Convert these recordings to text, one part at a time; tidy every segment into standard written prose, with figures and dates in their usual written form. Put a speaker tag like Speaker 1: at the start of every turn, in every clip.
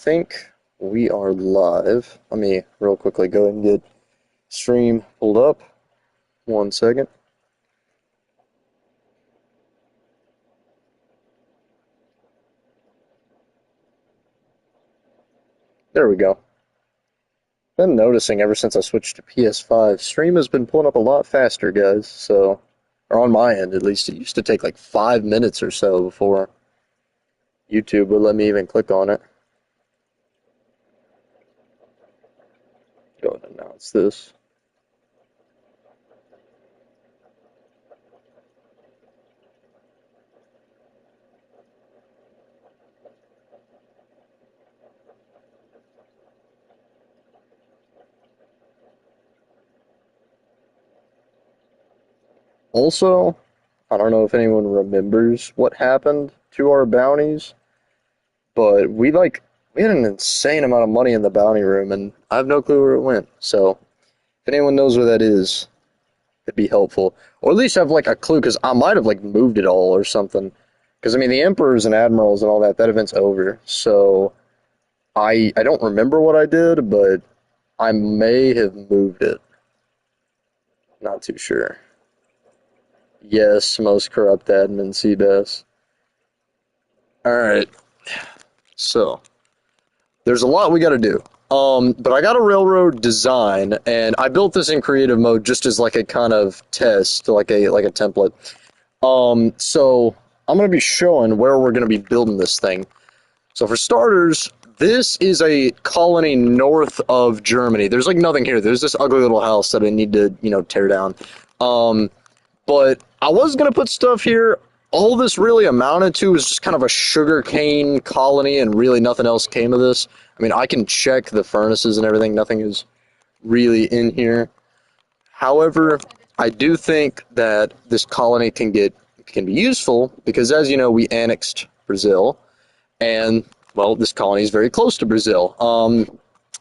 Speaker 1: think we are live. Let me real quickly go ahead and get stream pulled up. 1 second. There we go. Been noticing ever since I switched to PS5, stream has been pulling up a lot faster, guys. So, or on my end at least, it used to take like 5 minutes or so before YouTube would let me even click on it. Go ahead and announce this. Also, I don't know if anyone remembers what happened to our bounties, but we had an insane amount of money in the bounty room, and I have no clue where it went. So, if anyone knows where that is, it'd be helpful, or at least have like a clue, because I might have like moved it all or something. Because I mean, the emperors and admirals and all that event's over. So I don't remember what I did, but I may have moved it. Not too sure. Yes, most corrupt admin Seabass. All right, so there's a lot we got to do. But I got a railroad design, and I built this in creative mode just as like a kind of test, like a template. So I'm gonna be showing where we're gonna be building this thing. So for starters, this is a colony north of Germany. There's like nothing here. There's this ugly little house that I need to, tear down. Um, but I was gonna put stuff here. All this really amounted to is just kind of a sugarcane colony, and really nothing else came of this. I mean, I can check the furnaces and everything. Nothing is really in here. However, I do think that this colony can be useful because, as you know, we annexed Brazil, and well, this colony is very close to Brazil.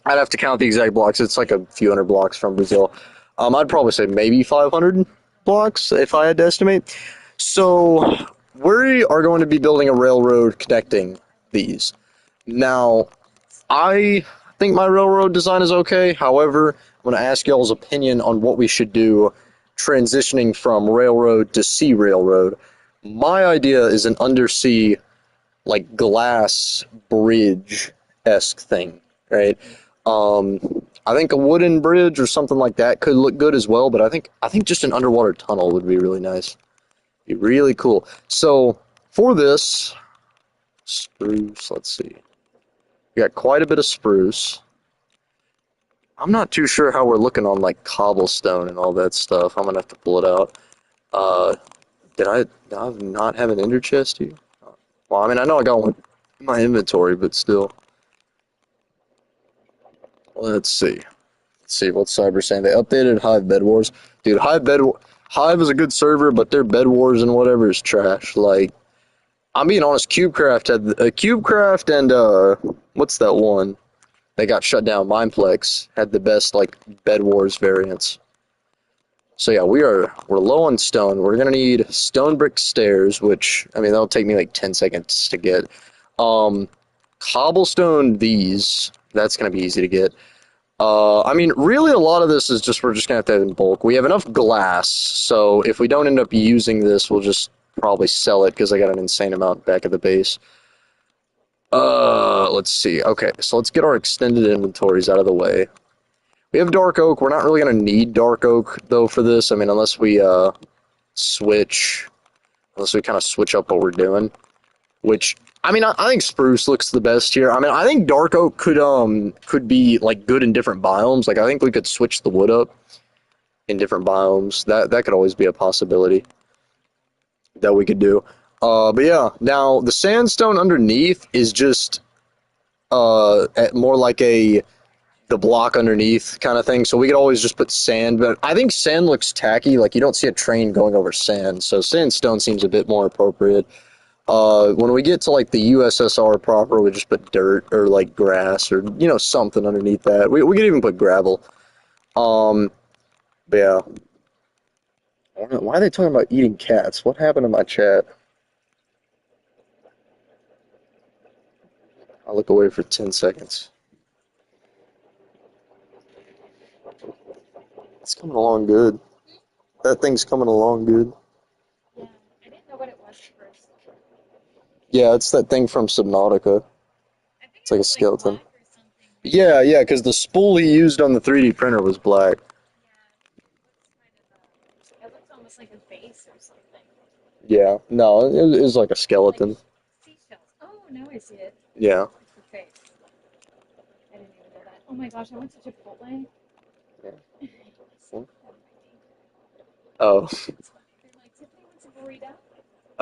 Speaker 1: I'd have to count the exact blocks. It's like a few hundred blocks from Brazil. I'd probably say maybe 500 blocks if I had to estimate. So we are going to be building a railroad connecting these. Now, I think my railroad design is okay. However, I'm going to ask y'all's opinion on what we should do transitioning from railroad to sea railroad. My idea is an undersea, like glass bridge-esque thing, right? I think a wooden bridge or something like that could look good as well, but I think just an underwater tunnel would be really nice. Be really cool. So for this, spruce, let's see. We got quite a bit of spruce. I'm not too sure how we're looking on like cobblestone and all that stuff. I'm gonna have to pull it out. Uh, did I not have an ender chest here? Well, I mean, I know I got one in my inventory, but still. Let's see. Let's see what's Cyber saying. They updated Hive Bed Wars. Dude, Hive is a good server, but their Bed Wars and whatever is trash. Like, I'm being honest, Cubecraft and what's that one? They got shut down. Mineplex had the best like Bed Wars variants. So yeah, we're low on stone. We're gonna need stone brick stairs, which I mean that'll take me like 10 seconds to get. Cobblestone these. That's gonna be easy to get. I mean, really, a lot of this is just we're just gonna have to have in bulk. We have enough glass, so if we don't end up using this, we'll just probably sell it because I got an insane amount back at the base. Let's see. Okay, so let's get our extended inventories out of the way. We have dark oak. We're not really gonna need dark oak though for this. I mean, unless we switch, unless we kind of switch up what we're doing. Which I mean, I think spruce looks the best here. I mean, I think dark oak could be like good in different biomes. Like I think we could switch the wood up in different biomes. That could always be a possibility that we could do. But yeah, now the sandstone underneath is just more like the block underneath kind of thing. So we could always just put sand, but I think sand looks tacky. Like you don't see a train going over sand, so sandstone seems a bit more appropriate. When we get to like the USSR proper, we just put dirt or like grass or something underneath that. We could even put gravel. But yeah. I don't know, why are they talking about eating cats? What happened to my chat? I look away for 10 seconds. It's coming along good. That thing's coming along good.
Speaker 2: Yeah, I didn't know what it was at first.
Speaker 1: Yeah, it's that thing from Subnautica.
Speaker 2: I think
Speaker 1: It's
Speaker 2: it
Speaker 1: like a
Speaker 2: was like
Speaker 1: skeleton.
Speaker 2: black or something.
Speaker 1: Yeah, yeah, because the spool he used on the 3D printer was black.
Speaker 2: Yeah, it looks almost like a vase or something.
Speaker 1: Yeah, no, it was like a
Speaker 2: Like
Speaker 1: skeleton.
Speaker 2: seashells. Oh, now I see it.
Speaker 1: Yeah.
Speaker 2: It's the face. I didn't even know that. Oh my gosh, I went to Chipotle.
Speaker 1: Oh.
Speaker 2: It's funny. They're like, Tiffany wants a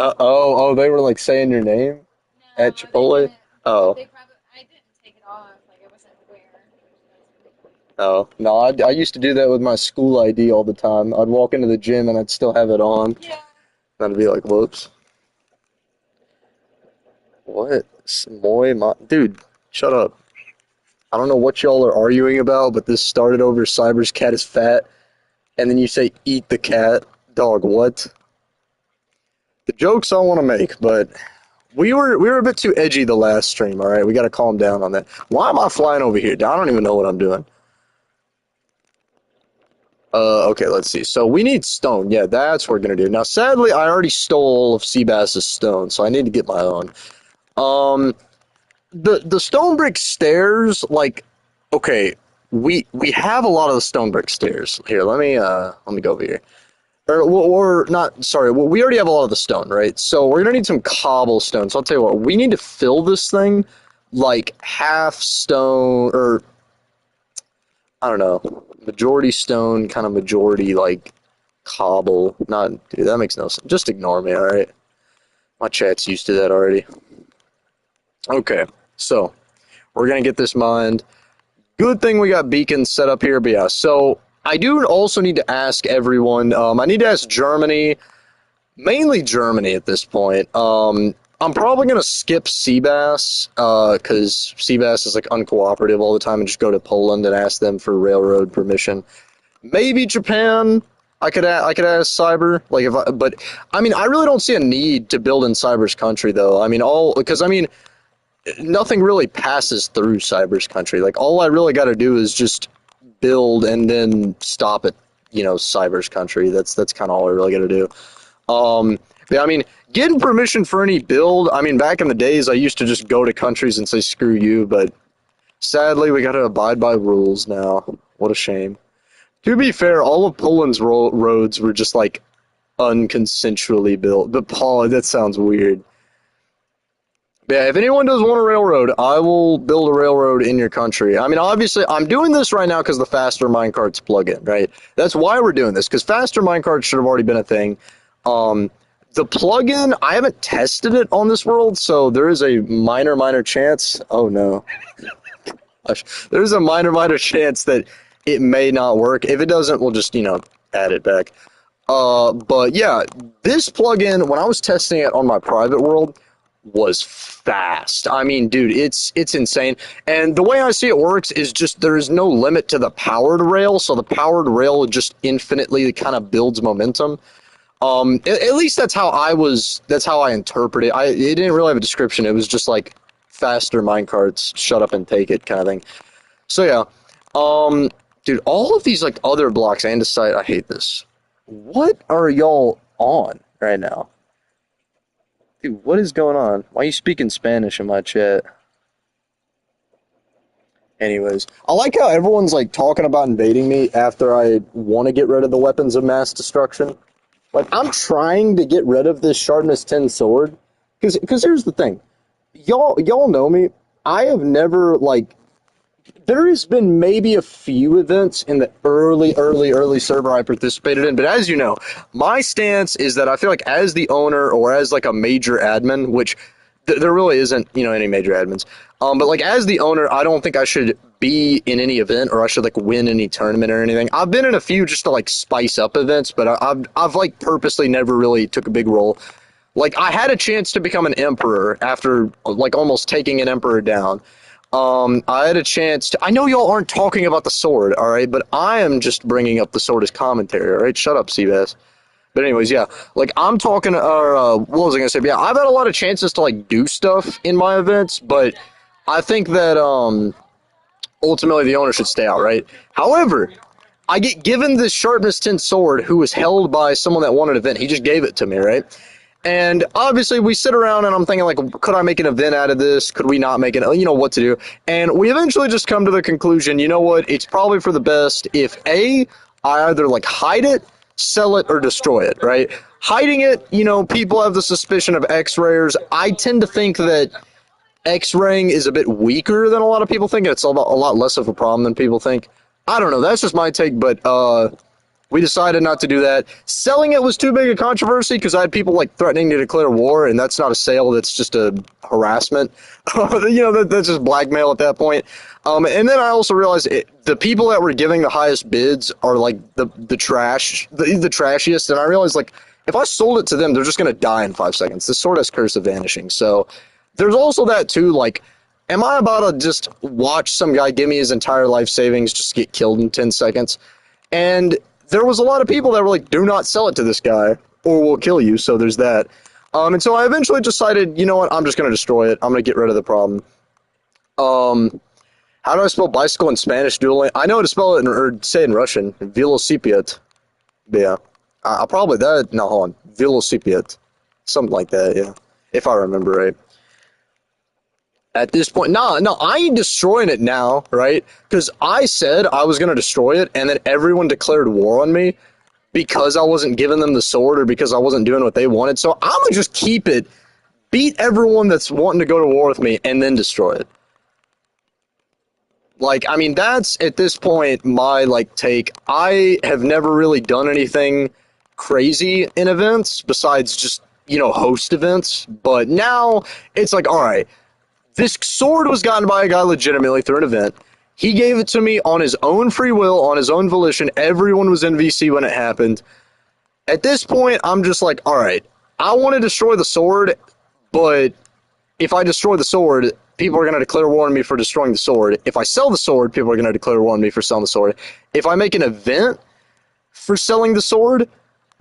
Speaker 2: burrito.
Speaker 1: Oh, they were like saying your name at
Speaker 2: No, they
Speaker 1: Chipotle?
Speaker 2: didn't. But
Speaker 1: Oh.
Speaker 2: they probably. I didn't take it off. Like I wasn't aware.
Speaker 1: Oh. No, I used to do that with my school ID all the time. I'd walk into the gym and I'd still have it on.
Speaker 2: Yeah.
Speaker 1: And I'd be like, whoops. What? Dude, shut up. I don't know what y'all are arguing about, but this started over Cyber's cat is fat, and then you say eat the cat. Dog, what? The jokes I want to make, but we were a bit too edgy the last stream, alright? We gotta calm down on that. Why am I flying over here? I don't even know what I'm doing. Okay, let's see. So we need stone. Yeah, that's what we're gonna do. Now, sadly, I already stole all of Seabass's stone, so I need to get my own. Um, the stone brick stairs, like, okay, we have a lot of the stone brick stairs. Here, let me go over here. Or not, sorry, well, we already have a lot of the stone, right? So we're gonna need some cobblestone. So I'll tell you what, we need to fill this thing like half stone, or I don't know, majority stone, kind of majority like cobble. Not, dude, that makes no sense. Just ignore me, all right? My chat's used to that already. Okay, so we're gonna get this mined. Good thing we got beacons set up here, but yeah. So I do also need to ask everyone. I need to ask Germany, mainly Germany at this point. I'm probably gonna skip Seabass because Seabass is like uncooperative all the time, and just go to Poland and ask them for railroad permission. Maybe Japan. I could ask Cyber like if I, but I mean I really don't see a need to build in Cyber's country though. I mean all because I mean nothing really passes through Cyber's country. Like all I really got to do is just build and then stop at Cyber's country. That's kind of all I really got to do. Yeah, I mean, getting permission for any build. I mean, back in the days, I used to just go to countries and say screw you, but sadly, we got to abide by rules now. What a shame. To be fair, all of Poland's roads were just like unconsensually built. But Paul, that sounds weird. Yeah, if anyone does want a railroad, I will build a railroad in your country. I mean, obviously, I'm doing this right now because the faster minecarts plug in, right? That's why we're doing this, because faster minecarts should have already been a thing. Um, the plug-in, I haven't tested it on this world, so there is a minor chance. Oh no, there's a minor chance that it may not work. If it doesn't, we'll just add it back. But yeah, this plugin, when I was testing it on my private world, was fast. I mean, dude, it's insane. And the way I see it works is just there's no limit to the powered rail, so the powered rail just infinitely kind of builds momentum. At least that's how I was. That's how I interpret it. It didn't really have a description. It was just like faster minecarts, shut up and take it kind of thing. So yeah, dude, all of these like other blocks, andesite. I hate this. What are y'all on right now? Dude, what is going on? Why are you speaking Spanish in my chat? Anyways, I like how everyone's like talking about invading me after I want to get rid of the weapons of mass destruction. Like, I'm trying to get rid of this sharpness 10 sword. Because here's the thing. Y'all know me. I have never, like, there has been maybe a few events in the early server I participated in, but as you know, my stance is that I feel like as the owner or as like a major admin, which there really isn't, any major admins, but like as the owner, I don't think I should be in any event or I should like win any tournament or anything. I've been in a few just to like spice up events, but I've like purposely never really took a big role. Like I had a chance to become an emperor after like almost taking an emperor down. I had a chance to. I know y'all aren't talking about the sword, all right, but I am just bringing up the sword as commentary, all right? Shut up, Seabass. But anyways, yeah, like I'm talking. What was I gonna say? Yeah, I've had a lot of chances to like do stuff in my events, but I think that ultimately the owner should stay out, right? However, I get given this sharpness 10 sword who was held by someone that won an event. He just gave it to me, right? And obviously, we sit around and I'm thinking, like, could I make an event out of this? Could we not make it? You know, what to do? And we eventually just come to the conclusion, you know what? It's probably for the best if I either like hide it, sell it, or destroy it, right? Hiding it, you know, people have the suspicion of X-rayers. I tend to think that X-raying is a bit weaker than a lot of people think. It's a lot less of a problem than people think. I don't know. That's just my take, but we decided not to do that. Selling it was too big a controversy because I had people like threatening to declare war, and that's not a sale. That's just a harassment. You know, that's just blackmail at that point. And then I also realized the people that were giving the highest bids are like the trash, the trashiest. And I realized like if I sold it to them, they're just gonna die in 5 seconds. The sword has curse of vanishing. So there's also that too. Like, am I about to just watch some guy give me his entire life savings just get killed in 10 seconds? And there was a lot of people that were like, do not sell it to this guy or we'll kill you. So there's that. And so I eventually decided, you know what, I'm just going to destroy it. I'm going to get rid of the problem. Um, how do I spell bicycle in Spanish? Dueling. I know how to spell it or say it in Russian. Velociped. Yeah. I'll probably that. No, hold on. Velociped. Something like that, yeah. If I remember right. At this point, no, I ain't destroying it now, right? Because I said I was going to destroy it, and then everyone declared war on me because I wasn't giving them the sword or because I wasn't doing what they wanted. So I'm gonna just keep it, beat everyone that's wanting to go to war with me, and then destroy it. Like, I mean, that's at this point my like take. I have never really done anything crazy in events besides just host events. But now it's like, all right, this sword was gotten by a guy legitimately through an event. He gave it to me on his own free will, on his own volition. Everyone was in VC when it happened. At this point, I'm just like, all right, I want to destroy the sword, but if I destroy the sword, people are going to declare war on me for destroying the sword. If I sell the sword, people are going to declare war on me for selling the sword. If I make an event for selling the sword,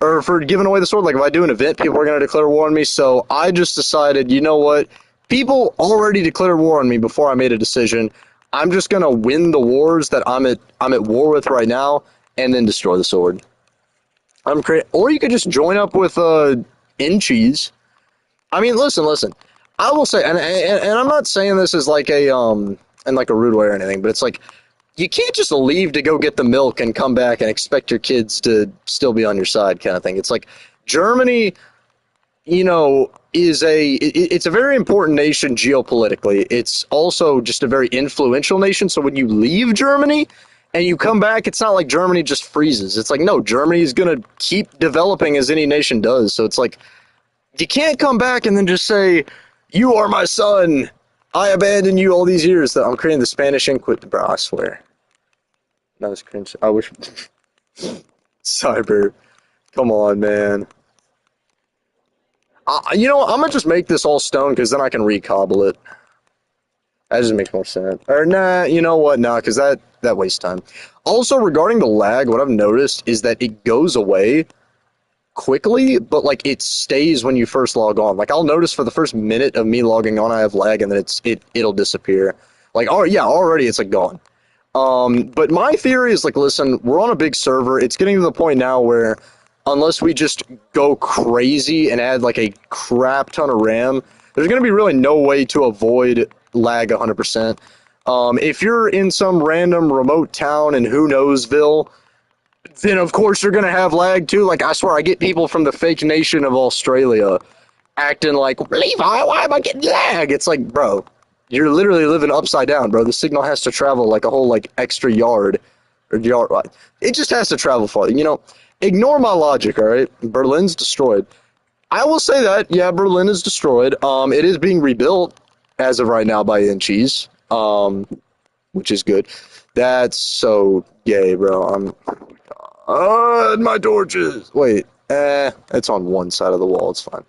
Speaker 1: or for giving away the sword, like if I do an event, people are going to declare war on me. So I just decided, you know what? People already declared war on me before I made a decision. I'm just going to win the wars that I'm at war with right now, and then destroy the sword. Or you could just join up with Inchies. I mean, listen. I will say, and I'm not saying this as like a in like a rude way or anything, but it's like you can't just leave to go get the milk and come back and expect your kids to still be on your side, kind of thing. It's like Germany, it's a very important nation geopolitically. It's also just a very influential nation. So when you leave Germany and you come back, it's not like Germany just freezes. It's like, no, Germany is going to keep developing as any nation does. So it's like, you can't come back and then just say, you are my son. I abandoned you all these years. I'm creating the Spanish Inquisition, bro, I swear. That was cringe. I wish. Cyber. Come on, man. I'm going to just make this all stone because then I can recobble it. That just makes more sense. Or nah, you know what? Nah, because that wastes time. Also, regarding the lag, what I've noticed is that it goes away quickly, but like it stays when you first log on. Like I'll notice for the first minute of me logging on, I have lag, and then it'll disappear. Like, oh yeah, already it's like gone. But my theory is like, listen, we're on a big server. It's getting to the point now where unless we just go crazy and add like a crap ton of RAM, there's going to be really no way to avoid lag 100%. If you're in some random remote town in who knowsville, then of course you're going to have lag too. Like, I swear, I get people from the fake nation of Australia acting like, Levi, why am I getting lag? It's like, bro, you're literally living upside down, bro. The signal has to travel like a whole like extra yard or yard. It just has to travel far. Ignore my logic, all right? Berlin's destroyed. I will say that, yeah, Berlin is destroyed. It is being rebuilt as of right now by Inchies, which is good. That's so gay, bro. My torches. Wait, it's on one side of the wall. It's fine.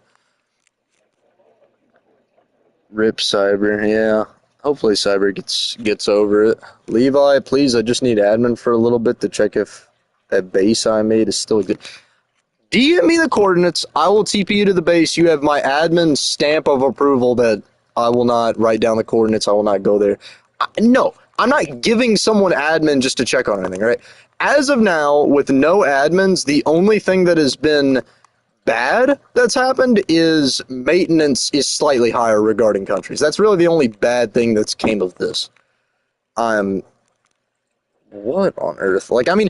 Speaker 1: Rip Cyber, yeah. Hopefully Cyber gets over it. Levi, please, I just need admin for a little bit to check if that base I made is still good. DM me the coordinates. I will TP you to the base. You have my admin stamp of approval that I will not write down the coordinates. I will not go there. No, I'm not giving someone admin just to check on anything, right? As of now, with no admins, the only thing that has been bad that's happened is maintenance is slightly higher regarding countries. That's really the only bad thing that's came of this. I'm what on earth? Like, I mean,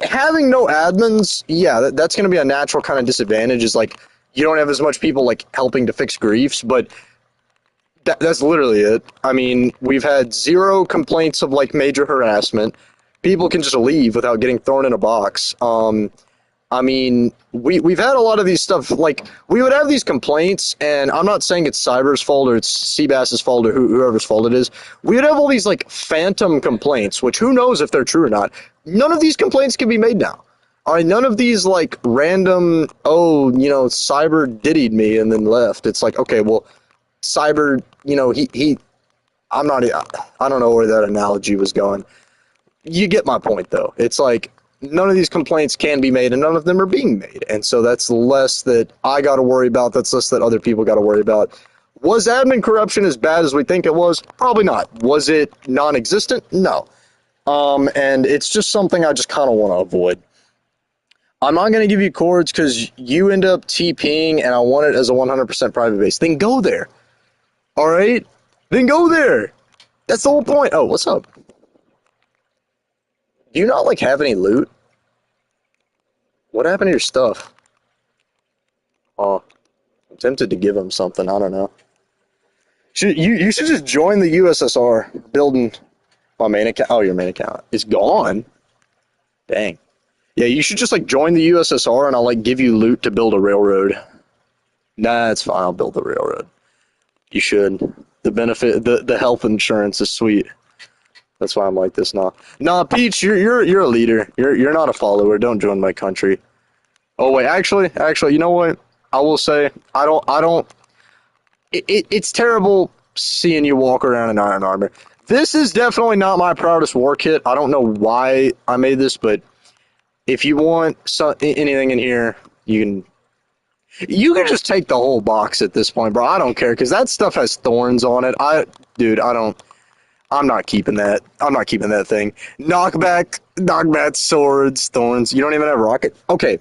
Speaker 1: having no admins, yeah, that's going to be a natural kind of disadvantage. Is like you don't have as much people like helping to fix griefs, but that's literally it. I mean, we've had zero complaints of like major harassment. People can just leave without getting thrown in a box. I mean, we've had a lot of these stuff. Like we would have these complaints, and I'm not saying it's Cyber's fault or it's Seabass's fault or whoever's fault it is. We would have all these like phantom complaints, which who knows if they're true or not. None of these complaints can be made now. All right, none of these like random. Oh, Cyber diddied me and then left. It's like okay, well, Cyber, he. I'm not. I don't know where that analogy was going. You get my point, though. It's like none of these complaints can be made, and none of them are being made, and so that's less that I got to worry about. That's less that other people got to worry about. Was admin corruption as bad as we think it was? Probably not. Was it non-existent? No. And it's just something I just kind of want to avoid. I'm not going to give you chords because you end up TPing, and I want it as a 100% private base. Then go there. All right? Then go there. That's the whole point. Oh, what's up? Do you not like have any loot? What happened to your stuff? Oh, I'm tempted to give him something. I don't know. You should just join the USSR building my main account. Oh, your main account is gone. Dang. Yeah, you should just like join the USSR and I'll like give you loot to build a railroad. Nah, it's fine. I'll build the railroad. You should. The benefit, the health insurance is sweet. That's why I'm like this now. Nah, Peach, you're a leader. You're not a follower. Don't join my country. Oh wait, actually, you know what? I will say I don't. It's terrible seeing you walk around in iron armor. This is definitely not my proudest war kit. I don't know why I made this, but if you want anything in here, you can just take the whole box at this point, bro. I don't care because that stuff has thorns on it. Dude, I don't. I'm not keeping that. I'm not keeping that thing. Knockback swords, thorns. You don't even have rocket. Okay,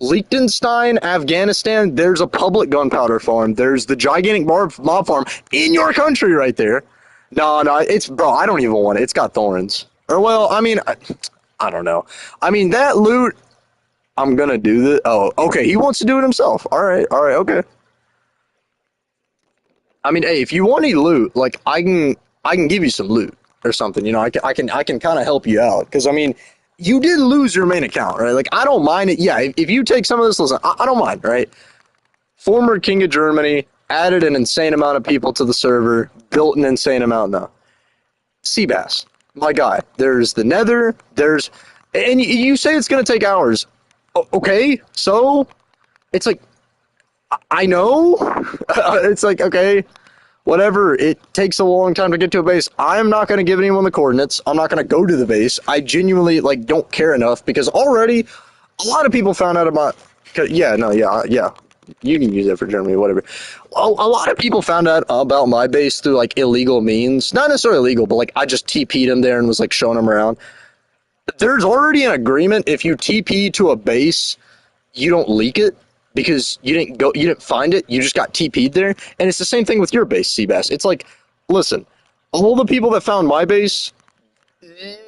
Speaker 1: Liechtenstein, Afghanistan, there's a public gunpowder farm. There's the gigantic mob farm in your country right there. No, it's, bro, I don't even want it. It's got thorns. Or, well, I mean, I don't know. I mean, that loot, I'm going to do this. Oh, okay, he wants to do it himself. All right, okay. I mean, hey, if you want any loot, like, I can give you some loot or something. I can kind of help you out. Because, I mean, you did lose your main account, right? Like, I don't mind it. Yeah, if you take some of this, listen, I don't mind, right? Former king of Germany added an insane amount of people to the server, built an insane amount now. Seabass, my guy. There's the Nether. And you say it's going to take hours. Okay, so it's like, I know. It's like, okay, whatever. It takes a long time to get to a base. I'm not going to give anyone the coordinates. I'm not going to go to the base. I genuinely like don't care enough because already a lot of people found out about. Yeah, no, yeah. You can use it for Germany, whatever. A lot of people found out about my base through like illegal means. Not necessarily illegal, but like I just TP'd them there and was like showing them around. There's already an agreement. If you TP to a base, you don't leak it because you didn't find it. You just got TP'd there. And it's the same thing with your base, Seabass. It's like, listen, all the people that found my base,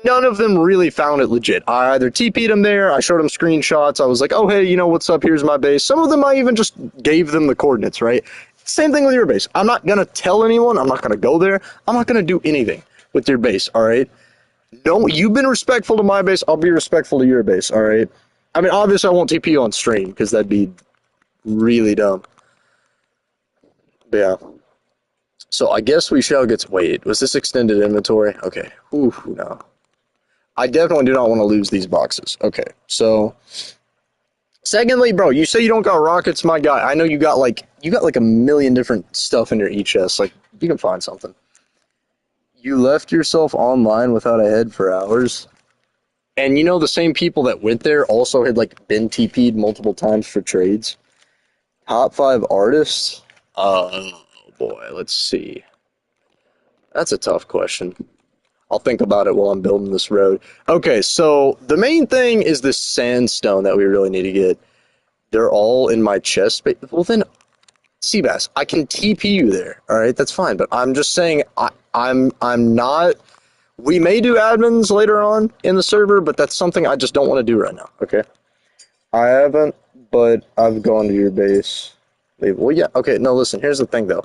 Speaker 1: none of them really found it legit. I either TP'd them there, I showed them screenshots, I was like, oh, hey, what's up, here's my base. Some of them I even just gave them the coordinates, right? Same thing with your base. I'm not going to tell anyone, I'm not going to go there, I'm not going to do anything with your base, all right? No, you've been respectful to my base, I'll be respectful to your base, all right? I mean, obviously I won't TP you on stream, because that'd be really dumb. But yeah. So I guess we shall get to, wait, was this extended inventory? Okay. Ooh, no. I definitely do not want to lose these boxes. Okay, so secondly, bro, you say you don't got rockets, my guy. I know you got like a million different stuff in your e-chest. Like you can find something. You left yourself online without a head for hours. And the same people that went there also had like been TP'd multiple times for trades. Top 5 artists? Oh boy, let's see. That's a tough question. I'll think about it while I'm building this road. Okay, so the main thing is this sandstone that we really need to get. They're all in my chest. Well, then, Seabass, I can TP you there. All right, that's fine. But I'm just saying, I'm not. We may do admins later on in the server, but that's something I just don't want to do right now. Okay. I haven't, but I've gone to your base. Well, yeah. Okay. No, listen. Here's the thing, though.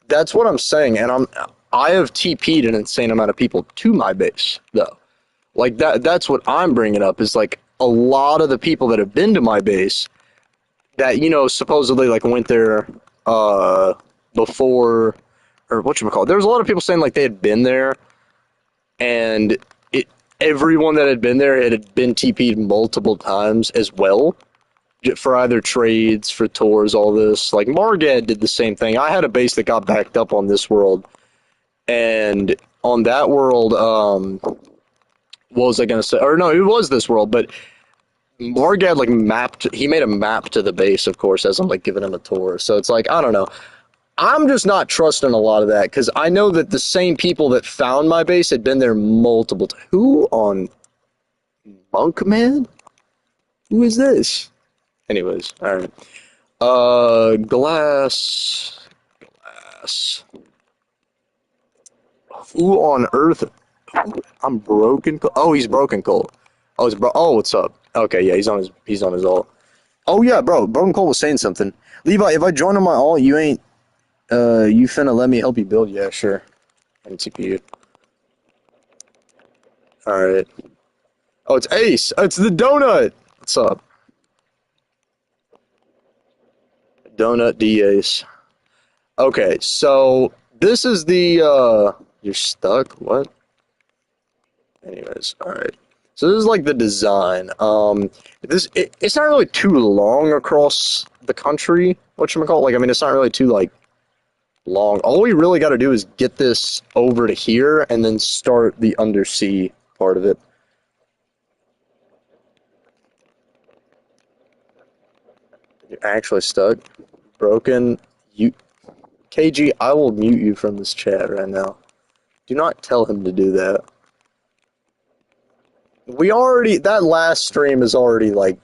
Speaker 1: That's what I'm saying, and I have TP'd an insane amount of people to my base, though. Like that's what I'm bringing up is like a lot of the people that have been to my base that supposedly like went there before, or whatchamacallit. There was a lot of people saying like they had been there, and everyone that had been there had been TP'd multiple times as well for either trades, for tours, all this. Like Margad did the same thing. I had a base that got backed up on this world, and on that world, what was I gonna say? Or no, it was this world, but Margad like mapped. He made a map to the base, of course, as I'm like giving him a tour. So it's like I don't know. I'm just not trusting a lot of that because I know that the same people that found my base had been there multiple times. Who on Monkman? Who is this? Anyways, all right. Glass. Who on earth? I'm broken. Oh, he's broken cold. Oh, oh, what's up? Okay, yeah, he's on his ult. Oh yeah, bro. Broken Cold was saying something. Levi, if I join on my ult, you ain't you finna let me help you build? Yeah, sure. I can TP you. All right. Oh, it's Ace. It's the donut. What's up? Donut D Ace. Okay, so this is the you're stuck. What? Anyways, all right. So this is like the design. It's not really too long across the country. Whatchamacallit? Like, I mean, it's not really too like long. All we really got to do is get this over to here and then start the undersea part of it. You're actually stuck. Broken. You, KG, I will mute you from this chat right now. Do not tell him to do that. That last stream is already like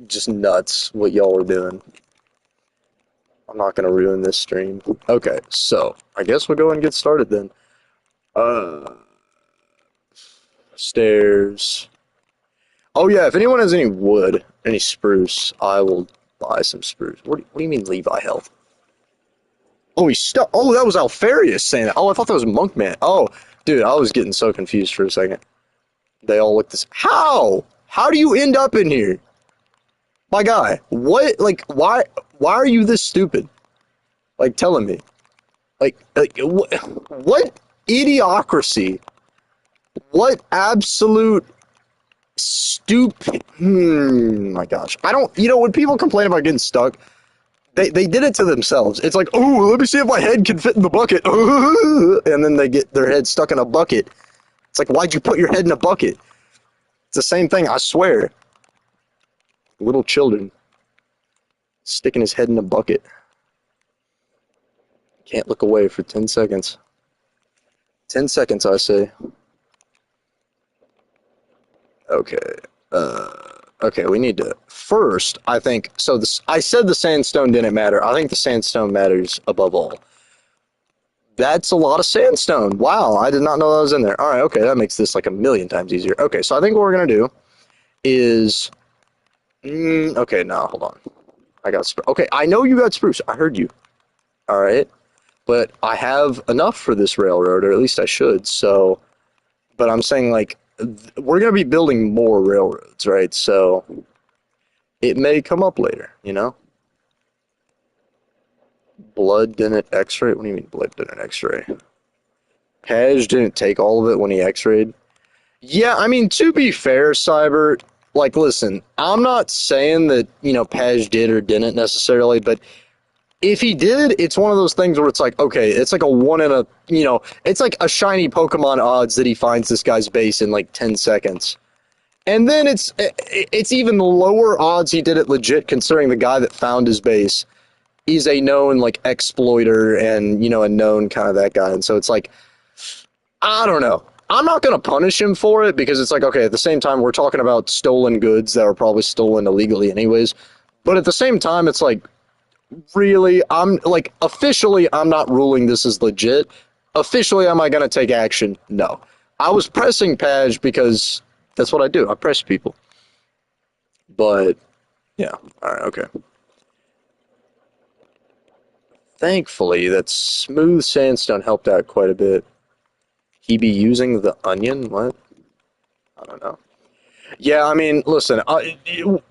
Speaker 1: just nuts what y'all are doing. I'm not gonna ruin this stream. Okay, so I guess we'll go and get started then. Stairs. Oh yeah, if anyone has any wood, any spruce, I will buy some spruce. What do you mean Levi health? Oh, he's stuck. Oh, that was Alfarius saying that. Oh, I thought that was Monkman. Oh, dude, I was getting so confused for a second. They all look this. How? How do you end up in here? My guy, what? Like, why? Why are you this stupid? Like, telling me. Like what idiocracy? What absolute stupid. My gosh. I don't. When people complain about getting stuck, they did it to themselves. It's like, oh, let me see if my head can fit in the bucket. And then they get their head stuck in a bucket. It's like, why'd you put your head in a bucket? It's the same thing, I swear. Little children sticking his head in a bucket. Can't look away for 10 seconds. 10 seconds, I say. Okay. Okay, we need to... First, I think... So, I said the sandstone didn't matter. I think the sandstone matters above all. That's a lot of sandstone. Wow, I did not know that was in there. All right, okay, that makes this like a million times easier. Okay, so I think what we're going to do is... okay, no, hold on. I got... Okay, I know you got spruce. I heard you. All right. But I have enough for this railroad, or at least I should, so... But I'm saying, like, we're going to be building more railroads, right? So it may come up later, Blood didn't x-ray? What do you mean blood didn't x-ray? Paj didn't take all of it when he x-rayed? Yeah, I mean, to be fair, Cyber, like, listen, I'm not saying that, Paj did or didn't necessarily, but if he did, it's one of those things where it's like, okay, it's like a one in a, it's like a shiny Pokemon odds that he finds this guy's base in like 10 seconds. And then it's even lower odds he did it legit considering the guy that found his base is a known like exploiter and a known kind of that guy, and so it's like I don't know. I'm not gonna punish him for it because it's like okay, at the same time we're talking about stolen goods that are probably stolen illegally anyways. But at the same time, it's like really, I'm like officially, I'm not ruling this as legit. Officially, am I gonna take action? No. I was pressing Page because that's what I do. I press people. But yeah, all right, okay. Thankfully, that smooth sandstone helped out quite a bit. He be using the onion? What? I don't know. Yeah, I mean, listen,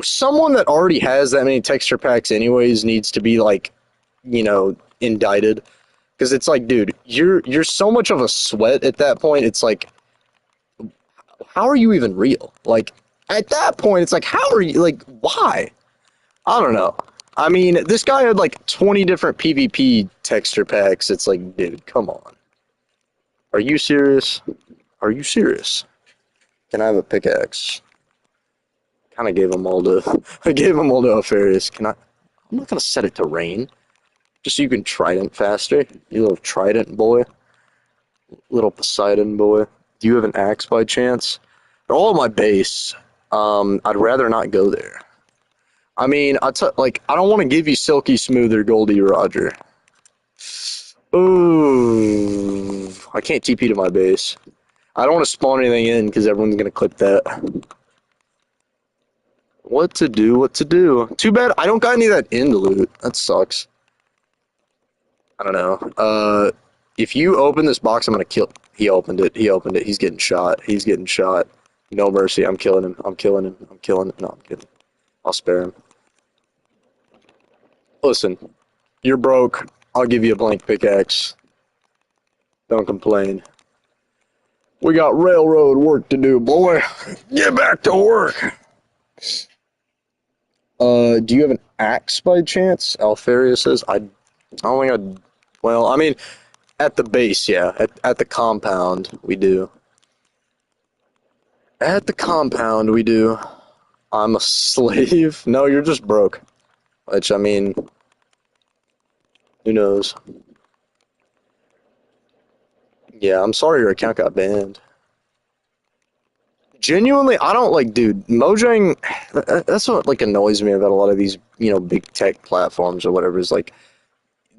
Speaker 1: someone that already has that many texture packs, anyways, needs to be like, indicted. Because it's like, dude, you're so much of a sweat at that point. It's like, how are you even real? Like, at that point, it's like, how are you? Like, why? I don't know. I mean, this guy had like 20 different PvP texture packs. It's like, dude, come on. Are you serious? Are you serious? Can I have a pickaxe? Kind of gave them all to. I gave them all to Alfarius. Can I? I'm not gonna set it to rain, just so you can trident faster. You little trident boy, little Poseidon boy. Do you have an axe by chance? They're all at my base. I'd rather not go there. I mean, like I don't want to give you silky smooth or Goldie Roger. Ooh, I can't TP to my base. I don't want to spawn anything in because everyone's gonna clip that. What to do? What to do? Too bad I don't got any of that end loot. That sucks. I don't know. If you open this box, I'm gonna kill. He opened it. He opened it. He's getting shot. He's getting shot. No mercy. I'm killing him. I'm killing him. I'm killing him. No, I'm kidding. I'll spare him. Listen, you're broke. I'll give you a blank pickaxe. Don't complain. We got railroad work to do, boy. Get back to work. Do you have an axe by chance? Alfaria says. I don't think I. Well, I mean, at the base, yeah. At the compound, we do. At the compound, we do. I'm a slave. No, you're just broke. Which, I mean, who knows? Yeah, I'm sorry your account got banned. Genuinely, I don't like, dude, Mojang, that's what, like, annoys me about a lot of these, big tech platforms or whatever, is, like,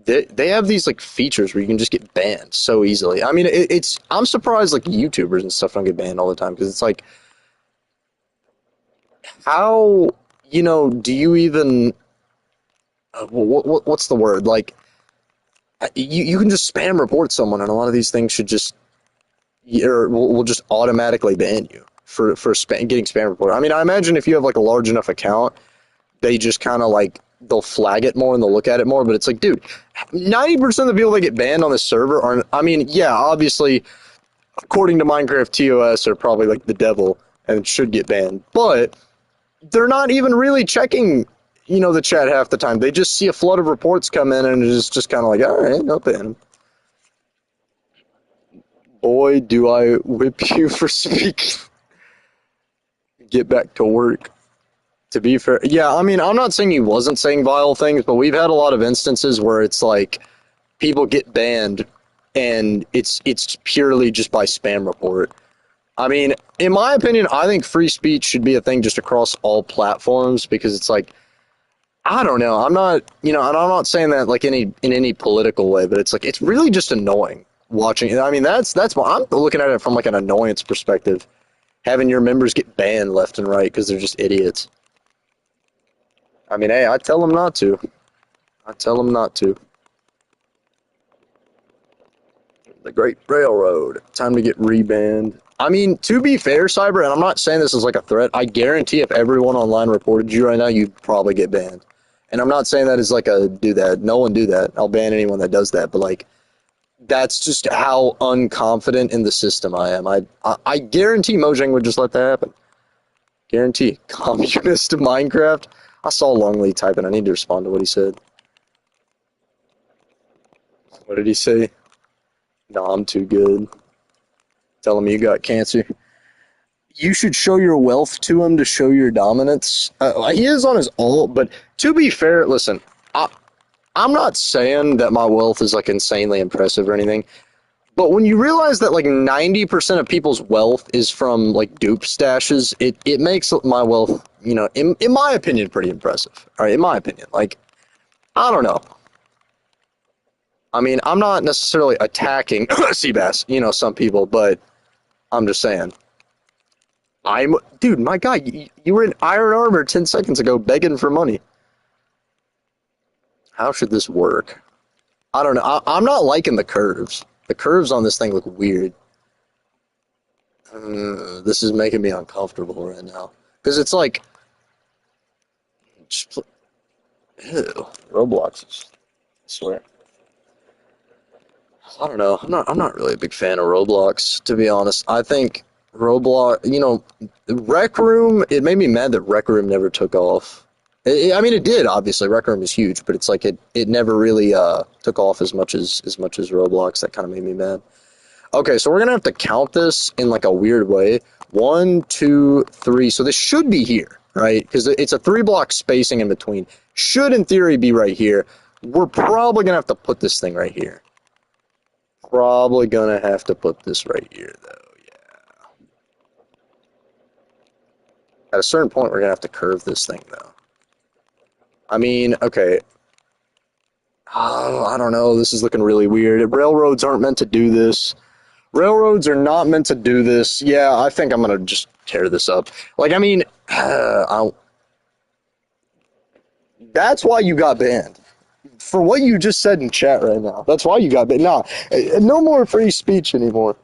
Speaker 1: they have these, like, features where you can just get banned so easily. I mean, I'm surprised, like, YouTubers and stuff don't get banned all the time, because it's, like, how, do you even, what's the word? Like, you can just spam report someone, and a lot of these things should just or will just automatically ban you for getting spam reported. I mean, I imagine if you have like a large enough account, they just kind of like they'll flag it more and they'll look at it more. But it's like, dude, 90% of the people that get banned on this server are. I mean, yeah, obviously, according to Minecraft TOS, are probably like the devil and should get banned, but they're not even really checking. The chat half the time. They just see a flood of reports come in and it's just kind of like, all right, no ban. Boy, do I whip you for speaking. Get back to work. To be fair, yeah, I mean, I'm not saying he wasn't saying vile things, but we've had a lot of instances where it's like people get banned and it's purely just by spam report. I mean, in my opinion, I think free speech should be a thing just across all platforms because it's like I don't know. I'm not, and I'm not saying that like in any political way, but it's like it's really just annoying watching. I mean, that's why I'm looking at it from like an annoyance perspective, having your members get banned left and right because they're just idiots. I mean, hey, I tell them not to. I tell them not to. The Great Railroad. Time to get rebanned. I mean, to be fair, Cyber, and I'm not saying this as like a threat, I guarantee if everyone online reported you right now, you'd probably get banned. And I'm not saying that as like a do that. No one do that. I'll ban anyone that does that. But like, that's just how unconfident in the system I am. I guarantee Mojang would just let that happen. Guarantee. Communist of Minecraft. I saw Longley type and I need to respond to what he said. What did he say? No, I'm too good. Tell him you got cancer. You should show your wealth to him to show your dominance. He is on his ult, but to be fair, listen, I'm not saying that my wealth is like insanely impressive or anything, but when you realize that like 90% of people's wealth is from like dupe stashes, it makes my wealth, in my opinion, pretty impressive. All right, in my opinion. Like, I don't know. I mean, I'm not necessarily attacking Seabass, some people, but I'm just saying. Dude, my guy, you were in iron armor 10 seconds ago begging for money. How should this work? I don't know. I'm not liking the curves. The curves on this thing look weird. This is making me uncomfortable right now. Because it's like, just, ew, Roblox is, I swear. I don't know. I'm not really a big fan of Roblox, to be honest. I think Roblox, Rec Room, it made me mad that Rec Room never took off. I mean, it did, obviously. Rec Room is huge, but it's like it never really took off as much as Roblox. That kind of made me mad. Okay, so we're gonna have to count this in like a weird way. One, two, three. So this should be here, right? Because it's a 3 block spacing in between. Should, in theory, be right here. We're probably gonna have to put this thing right here. Probably gonna have to put this right here, though. Yeah. At a certain point, we're gonna have to curve this thing, though. I mean, okay. Oh, I don't know. This is looking really weird. Railroads aren't meant to do this. Railroads are not meant to do this. Yeah, I think I'm gonna just tear this up. Like, I mean, that's why you got banned. For what you just said in chat right now. That's why you got banned. Nah, no more free speech anymore.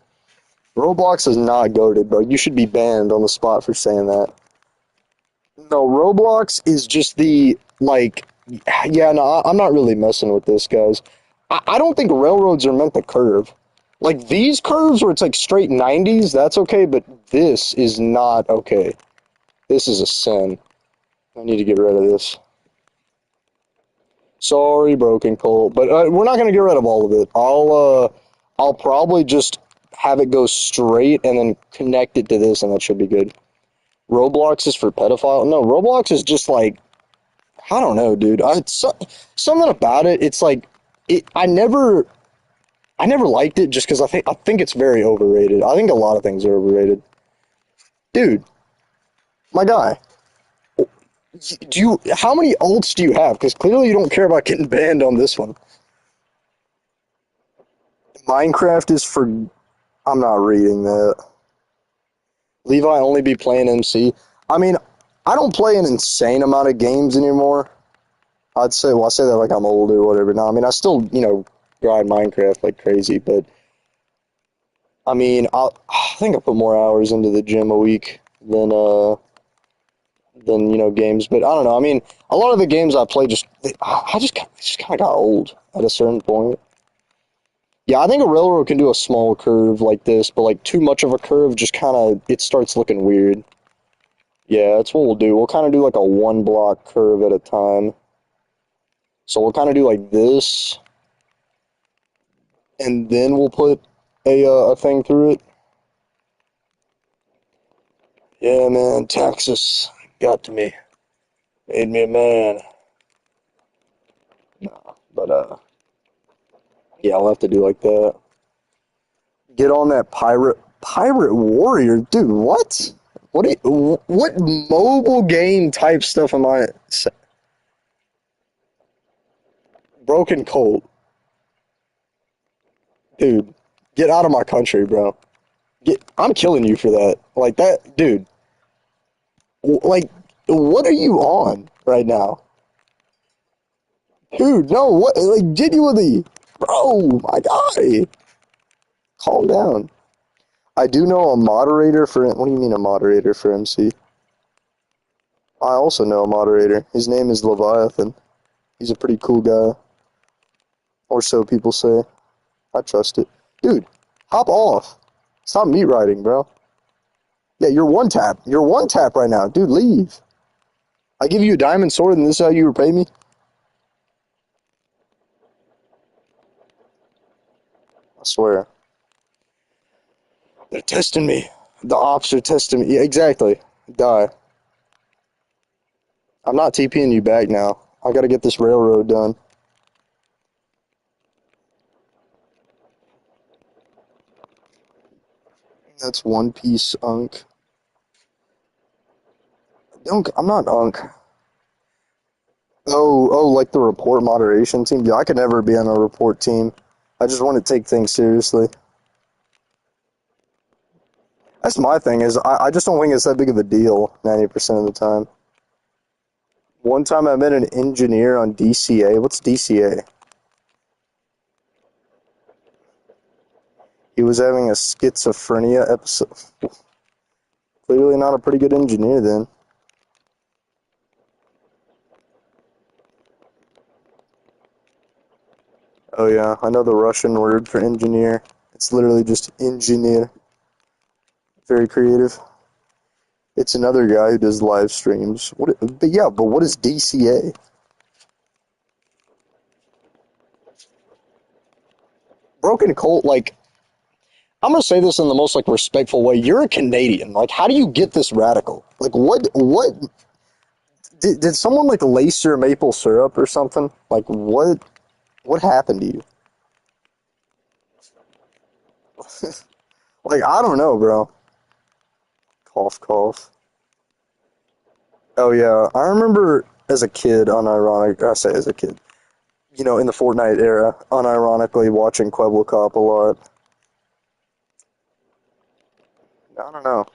Speaker 1: Roblox is not goated, bro. You should be banned on the spot for saying that. No, Roblox is just yeah, no, I'm not really messing with this, guys. I don't think railroads are meant to curve. Like, these curves where it's like straight 90s, that's okay, but this is not okay. This is a sin. I need to get rid of this. Sorry, Broken Colt, but we're not gonna get rid of all of it. I'll probably just have it go straight and then connect it to this, and that should be good. Roblox is for pedophile. No, Roblox is just like, I don't know, dude. Something about it. It's like I never liked it just because I think it's very overrated. I think a lot of things are overrated, dude. My guy, do you? How many ults do you have? Because clearly you don't care about getting banned on this one. Minecraft is for. I'm not reading that. Levi only be playing MC. I mean, I don't play an insane amount of games anymore. I say that like I'm old or whatever. No, I mean, I still, grind Minecraft like crazy, but I mean, I think I put more hours into the gym a week than games. But I don't know. I mean, a lot of the games I play just kind of got old at a certain point. Yeah, I think a railroad can do a small curve like this, but like too much of a curve just kind of it starts looking weird. Yeah, that's what we'll do. We'll kind of do like a 1 block curve at a time. So we'll kind of do like this, and then we'll put a thing through it. Yeah, man, Texas got to me, made me a man. No, but yeah, I'll have to do like that. Get on that pirate warrior, dude. What? What mobile game type stuff am I? Broken Colt, dude. Get out of my country, bro. I'm killing you for that. Like that, dude. Like, what are you on right now? Dude, no, what? Like, genuinely, bro, my guy, calm down. I do know a moderator for. What do you mean a moderator for MC? I also know a moderator. His name is Leviathan. He's a pretty cool guy, or so people say. I trust it, dude. Hop off. Stop meat riding, bro. Yeah, you're one tap. You're one tap right now, dude. Leave. I give you a diamond sword, and this is how you repay me. I swear. They're testing me. The ops are testing me. Yeah, exactly. Die. I'm not TPing you back now. I gotta get this railroad done. That's One Piece Unk. Unk, I'm not Unk. Oh, like the report moderation team? Yeah, I could never be on a report team. I just want to take things seriously. That's my thing, is I just don't think it's that big of a deal 90% of the time. One time I met an engineer on DCA. What's DCA? He was having a schizophrenia episode. Clearly not a pretty good engineer then. Oh yeah, I know the Russian word for engineer. It's literally just engineer. Very creative. It's another guy who does live streams. But what is DCA? Broken Colt, like, I'm gonna say this in the most like respectful way. You're a Canadian. Like, how do you get this radical? Like, what did someone like lace your maple syrup or something? Like, what happened to you? Like, I don't know, bro. Cough, cough. Oh yeah, I remember as a kid, unironic. I say as a kid, in the Fortnite era, unironically watching Quebble Cop a lot. I don't know.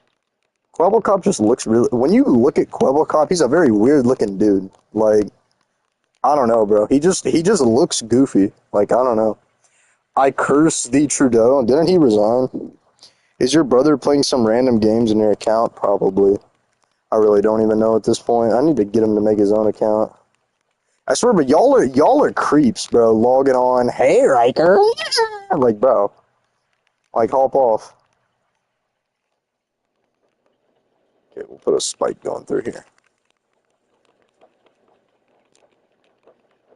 Speaker 1: Quebble Cop just looks really. When you look at Quebble Cop, he's a very weird looking dude. Like, I don't know, bro. He just looks goofy. Like, I don't know. I curse the Trudeau. Didn't he resign? Is your brother playing some random games in your account? Probably. I really don't even know at this point. I need to get him to make his own account. I swear, but y'all are creeps, bro. Logging on, hey Riker, I'm like, bro, like hop off. Okay, we'll put a spike going through here.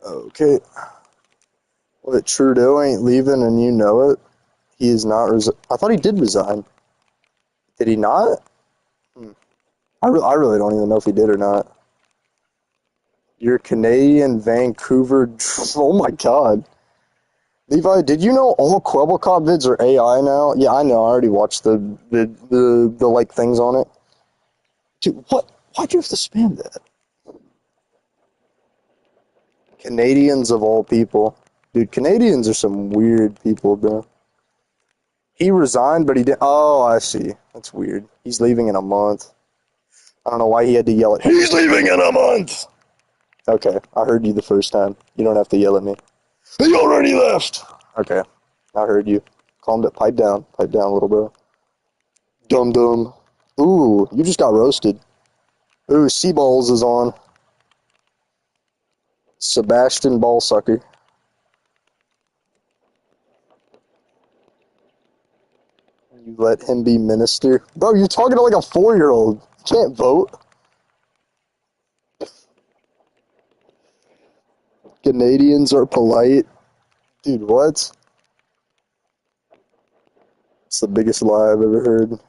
Speaker 1: Okay, what, Trudeau ain't leaving and you know it. He is not. I thought he did resign. Did he not? Hmm. I really don't even know if he did or not. You're Canadian, Vancouver. Oh my god. Levi, did you know all Quebblecop vids are AI now? Yeah, I know. I already watched the like things on it. Dude, what? Why'd you have to spam that? Canadians of all people. Dude, Canadians are some weird people, bro. He resigned, but he didn't. Oh, I see. That's weird. He's leaving in a month. I don't know why he had to yell at, he's leaving in a month! Okay, I heard you the first time. You don't have to yell at me. He already left! Okay, I heard you. Calm down. Pipe down. Pipe down, little bro. Dum dum. Ooh, you just got roasted. Ooh, Seaballs is on. Sebastian Ballsucker. You let him be minister? Bro, you're talking to like a 4-year-old. You can't vote. Canadians are polite. Dude, what? It's the biggest lie I've ever heard.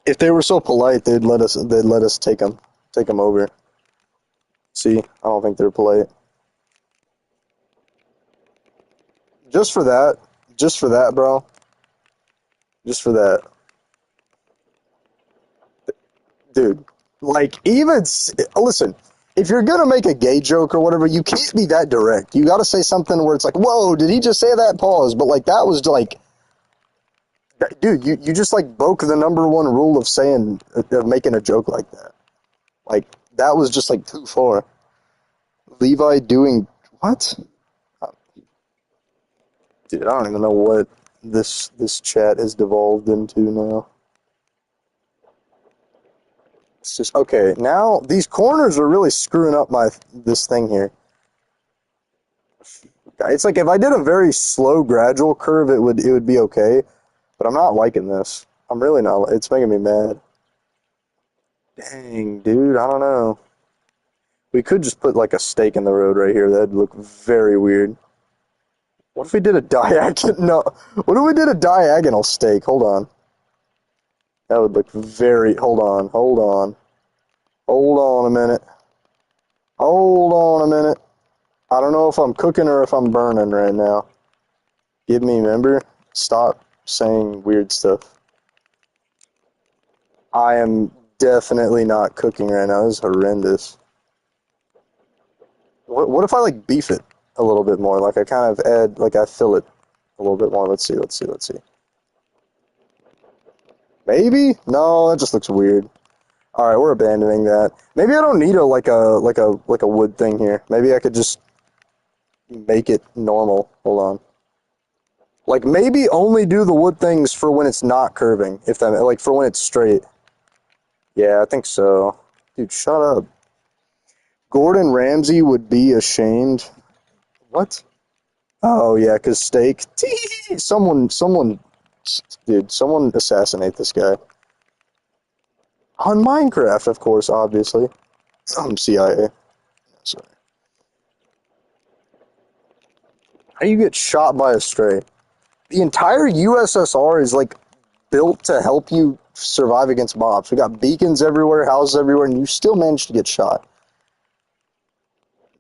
Speaker 1: If they were so polite, they'd let us take them over. See, I don't think they're polite. Just for that, just for that, bro. Just for that, dude. Like, listen. If you're gonna make a gay joke or whatever, you can't be that direct. You got to say something where it's like, "Whoa, did he just say that?" Pause. But like that was like, dude, you just like broke the number one rule of saying of making a joke like that. Like that was just like too far. Levi doing what? Dude, I don't even know what this chat has devolved into now. It's just okay. Now these corners are really screwing up this thing here. It's like if I did a very slow, gradual curve, it would be okay. But I'm not liking this. I'm really not. It's making me mad. Dang, dude, I don't know. We could just put like a stake in the road right here. That'd look very weird. What if we did a diagonal? No. What if we did a diagonal stake? Hold on. That would look very. Hold on. Hold on. Hold on a minute. Hold on a minute. I don't know if I'm cooking or if I'm burning right now. Give me, remember? Stop saying weird stuff. I am definitely not cooking right now. This is horrendous. What if I like beef it a little bit more? Like I kind of add, like I fill it a little bit more. Let's see, let's see, let's see. Maybe? No, that just looks weird. All right, we're abandoning that. Maybe I don't need a like a wood thing here. Maybe I could just make it normal. Hold on. Like maybe only do the wood things for when it's not curving, if that like for when it's straight. Yeah, I think so. Dude, shut up. Gordon Ramsay would be ashamed. What? Oh yeah, cause steak. Dude, someone assassinate this guy on Minecraft, of course, obviously. CIA. Sorry. How do you get shot by a stray? The entire USSR is like built to help you survive against mobs. We got beacons everywhere, houses everywhere, and you still manage to get shot.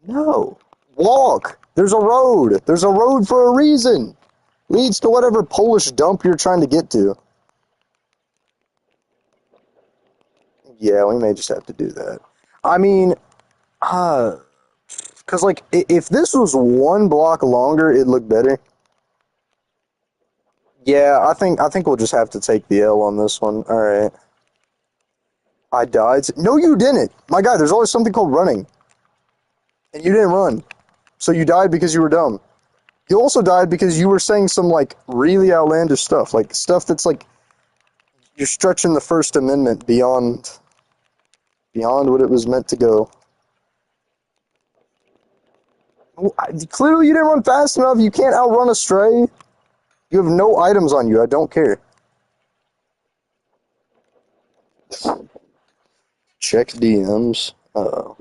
Speaker 1: No. Walk. There's a road. There's a road for a reason. Leads to whatever Polish dump you're trying to get to. Yeah, we may just have to do that. I mean, uh, because like if this was one block longer, it'd look better. Yeah, I think we'll just have to take the L on this one. All right. I died. No, you didn't. My guy, there's always something called running, and you didn't run, so you died because you were dumb. You also died because you were saying some like really outlandish stuff, like stuff that's like you're stretching the First Amendment beyond what it was meant to go. Clearly, you didn't run fast enough. You can't outrun a stray. You have no items on you. I don't care. Check DMs. What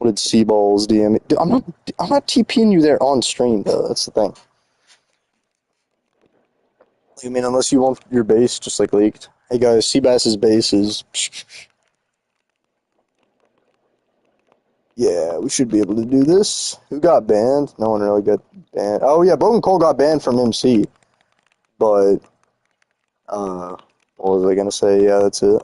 Speaker 1: did Seaballs DM? Dude, I'm not TPing you there on stream though. That's the thing. I mean, unless you want your base just like leaked. Hey guys, Seabass's base is. Yeah, we should be able to do this. Who got banned? No one really got banned. Oh yeah, Bogan Cole got banned from MC. But what was I gonna say? Yeah, that's it.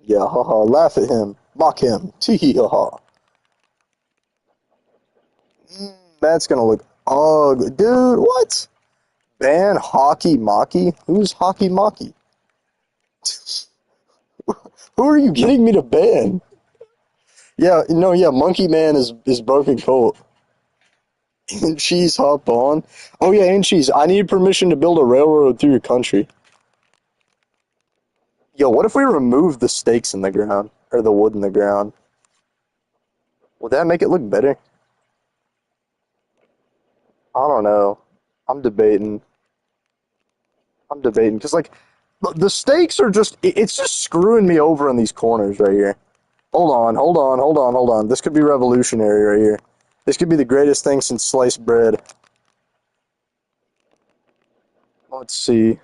Speaker 1: Yeah, haha. Laugh at him, mock him. Tee hee haha. That's gonna look ugly, dude. What? Ban Hockey Mocky? Who's Hockey Mocky? Who are you getting me to ban? Yeah, no, yeah, Monkey Man is broken coat. And Cheese hop on. Oh yeah, and Cheese, I need permission to build a railroad through your country. Yo, what if we remove the stakes in the ground? Or the wood in the ground? Would that make it look better? I don't know. I'm debating. I'm debating. Because, like, the stakes are just, it's just screwing me over in these corners right here. Hold on, hold on, hold on, hold on. This could be revolutionary right here. This could be the greatest thing since sliced bread. Let's see.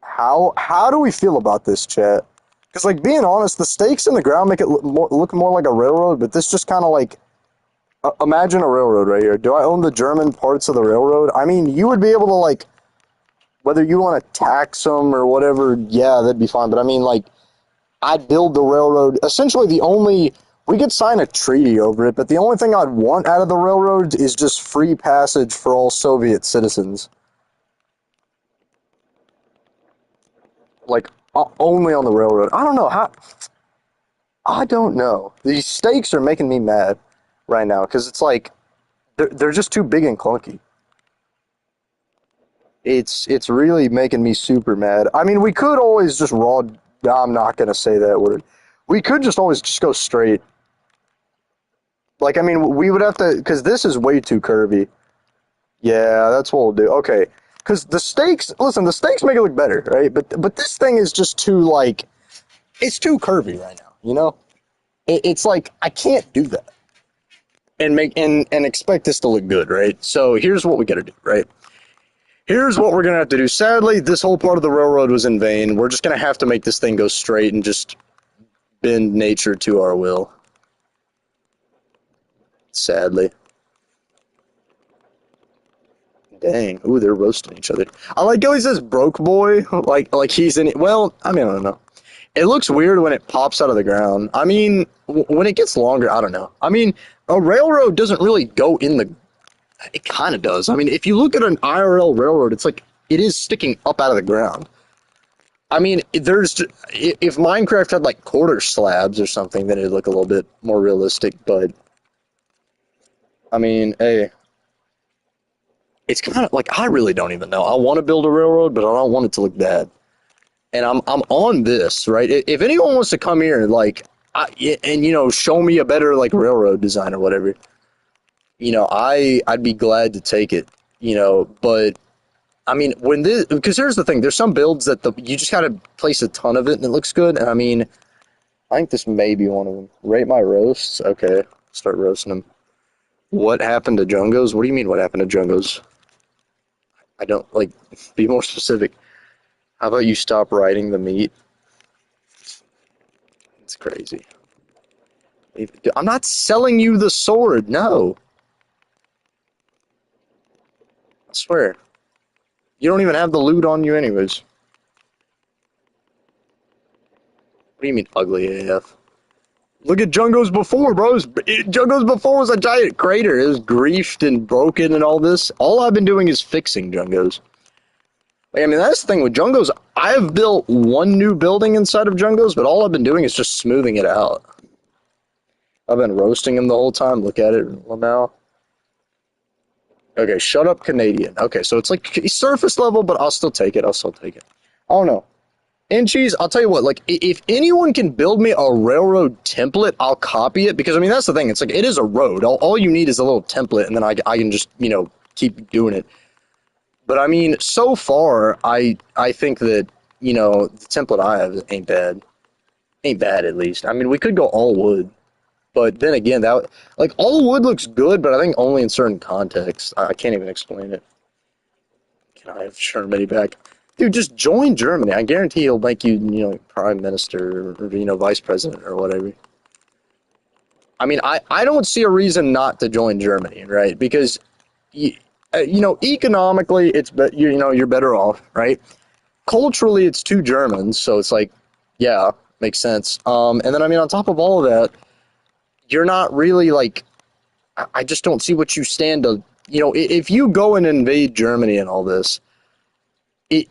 Speaker 1: How do we feel about this, chat? Because, like, being honest, the stakes in the ground make it look more like a railroad, but this just kind of like, imagine a railroad right here. Do I own the German parts of the railroad? I mean, you would be able to, like, whether you want to tax them or whatever, yeah, that'd be fine. But I mean, like, I'd build the railroad. Essentially, we could sign a treaty over it, but the only thing I'd want out of the railroad is just free passage for all Soviet citizens. Like, only on the railroad. I don't know how. I don't know. These stakes are making me mad right now because it's like they're just too big and clunky. It's really making me super mad. I mean, we could always just raw. I'm not gonna say that word. We could just always just go straight. Like, I mean, we would have to because this is way too curvy. Yeah, that's what we'll do. Okay, because the stakes. Listen, the stakes make it look better, right? But this thing is just too like it's too curvy right now. You know, it's like I can't do that and and expect this to look good, right? So here's what we got to do, right? Here's what we're gonna have to do. Sadly, this whole part of the railroad was in vain. We're just gonna have to make this thing go straight and just bend nature to our will, sadly. Dang. Ooh, they're roasting each other. I like how he says broke boy, like he's in it. Well, I mean, I don't know. It looks weird when it pops out of the ground. I mean, when it gets longer, I don't know. I mean, a railroad doesn't really go in the. It kind of does. I mean, if you look at an IRL railroad, it's like it is sticking up out of the ground. I mean, there's if Minecraft had like quarter slabs or something, then it'd look a little bit more realistic. But I mean, hey, it's kind of like I really don't even know. I want to build a railroad, but I don't want it to look bad. And I'm on this, right? If anyone wants to come here, like, and show me a better like railroad design or whatever, I'd be glad to take it, But I mean, because here's the thing, there's some builds that you just gotta place a ton of it and it looks good. And I mean, I think this may be one of them. Rate my roasts. Okay, start roasting them. What happened to Jungos? What do you mean? What happened to Jungos? I don't like. Be more specific. How about you stop writing the meat? It's crazy. I'm not selling you the sword. No, I swear. You don't even have the loot on you, anyways. What do you mean ugly AF? Look at Jungos before, bros. Jungos before was a giant crater. It was griefed and broken and all this. All I've been doing is fixing Jungos. Like, I mean, that's the thing with Jungos. I've built one new building inside of Jungos, but all I've been doing is just smoothing it out. I've been roasting him the whole time. Look at it, Lamau. Okay, shut up, Canadian. Okay, so it's like surface level, but I'll still take it. I'll still take it. I don't know. And cheese, I'll tell you what, like, if anyone can build me a railroad template, I'll copy it. Because, I mean, that's the thing. It's like, it is a road. All you need is a little template, and then I can just, keep doing it. But, I mean, so far, I think that, the template I have ain't bad. Ain't bad, at least. I mean, we could go all wood. But then again, like, all wood looks good, but I think only in certain contexts. I can't even explain it. Can I have Germany back? Dude, just join Germany. I guarantee he'll make you, prime minister or, vice president or whatever. I mean, I don't see a reason not to join Germany, right? Because, economically, you're better off, right? Culturally, it's two Germans, so it's like, yeah, makes sense. And then, I mean, on top of all of that, you're not really like, I just don't see what you stand to, if you go and invade Germany and all this,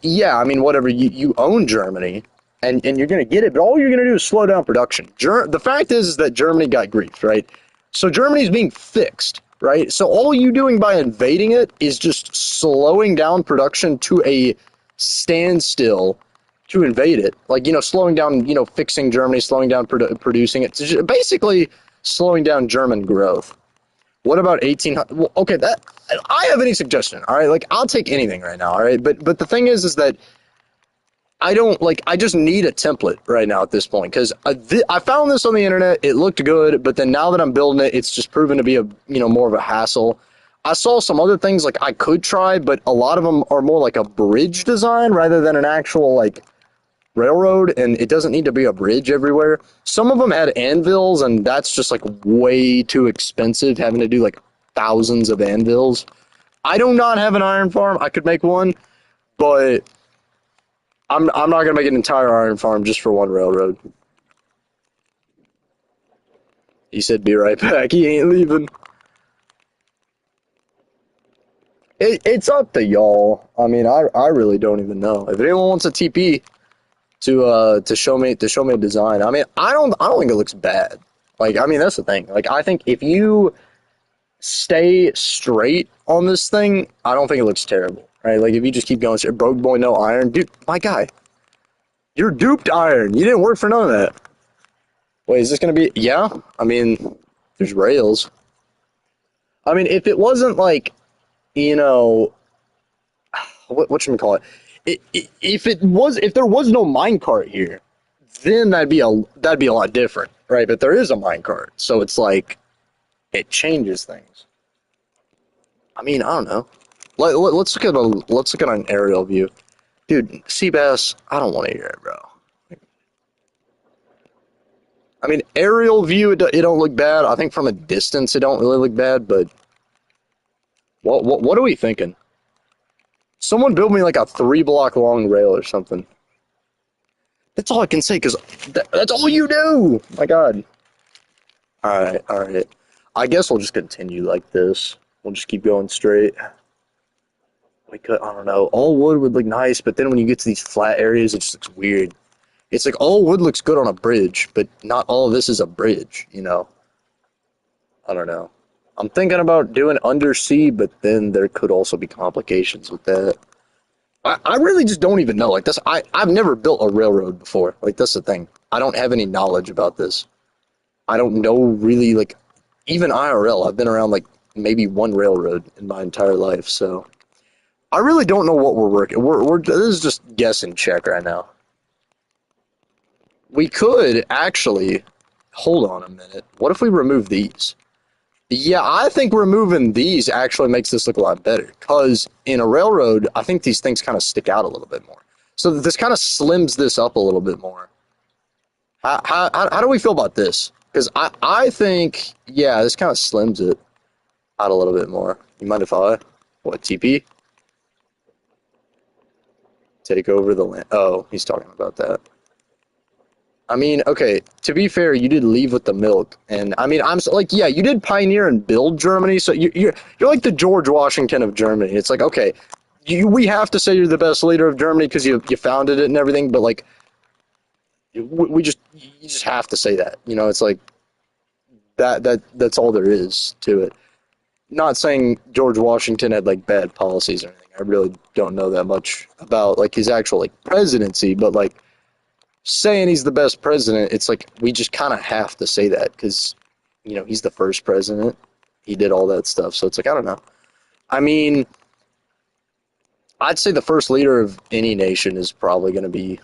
Speaker 1: yeah, I mean, whatever, you own Germany, and you're going to get it, but all you're going to do is slow down production. The fact is that Germany got griefed, right? So Germany's being fixed, right? So all you doing by invading it is just slowing down production to a standstill to invade it. Like, slowing down, fixing Germany, slowing down producing it. Basically slowing down German growth. What about 1800? Well, okay, that I have any suggestion. All right, like I'll take anything right now. All right, but the thing is that I don't like. I just need a template right now at this point because I found this on the internet. It looked good, but then now that I'm building it, it's just proven to be a more of a hassle. I saw some other things like I could try, but a lot of them are more like a bridge design rather than an actual like railroad, and it doesn't need to be a bridge everywhere. Some of them had anvils, and that's just like way too expensive, having to do like thousands of anvils. I do not have an iron farm. I could make one, but I'm not gonna make an entire iron farm just for one railroad. He said, "Be right back." He ain't leaving. It's up to y'all. I mean, I really don't even know. If anyone wants a TP, to show me a design. I mean, I don't think it looks bad. Like, I mean, that's the thing. Like, I think if you stay straight on this thing, I don't think it looks terrible. Right? Like, if you just keep going, broke boy, no iron, dude. My guy, you're duped iron. You didn't work for none of that. Wait, is this gonna be? Yeah. I mean, there's rails. I mean, if it wasn't like, you know, what should we call it? If there was no minecart here, then that'd be a lot different, right? But there is a minecart, so it's like it changes things. I mean, I don't know. Let's look at an aerial view, dude. Seabass, I don't want to hear it, bro. I mean, aerial view, it don't look bad. I think from a distance, it don't really look bad. But what are we thinking? Someone build me like a 3 block long rail or something. That's all I can say because that's all you do. My God. All right, all right. I guess we'll just continue like this. We'll just keep going straight. We could, I don't know. All wood would look nice, but then when you get to these flat areas, it just looks weird. It's like all wood looks good on a bridge, but not all of this is a bridge, you know? I don't know. I'm thinking about doing undersea, but then there could also be complications with that. I really just don't even know. Like this, I've never built a railroad before. Like that's the thing. I don't have any knowledge about this. I don't know really like even IRL. I've been around like maybe one railroad in my entire life, so I really don't know what we're working. We're this is just guess and check right now. We could actually hold on a minute. What if we remove these? Yeah, I think removing these actually makes this look a lot better. Because in a railroad, I think these things kind of stick out a little bit more. So this kind of slims this up a little bit more. How do we feel about this? Because I think, yeah, this kind of slims it out a little bit more. You mind if I, what, TP? Take over the land. Oh, he's talking about that. I mean, okay, to be fair, you did leave with the milk. And I mean, like, yeah, you did pioneer and build Germany. So you're like the George Washington of Germany. It's like, okay, we have to say you're the best leader of Germany because you founded it and everything. But like, we just, you just have to say that. You know, it's like that's all there is to it. Not saying George Washington had like bad policies or anything. I really don't know that much about like his actual like presidency, but like saying he's the best president, it's like we just kind of have to say that because you know he's the first president. He did all that stuff, so it's like I don't know. I mean, I'd say the first leader of any nation is probably going to be,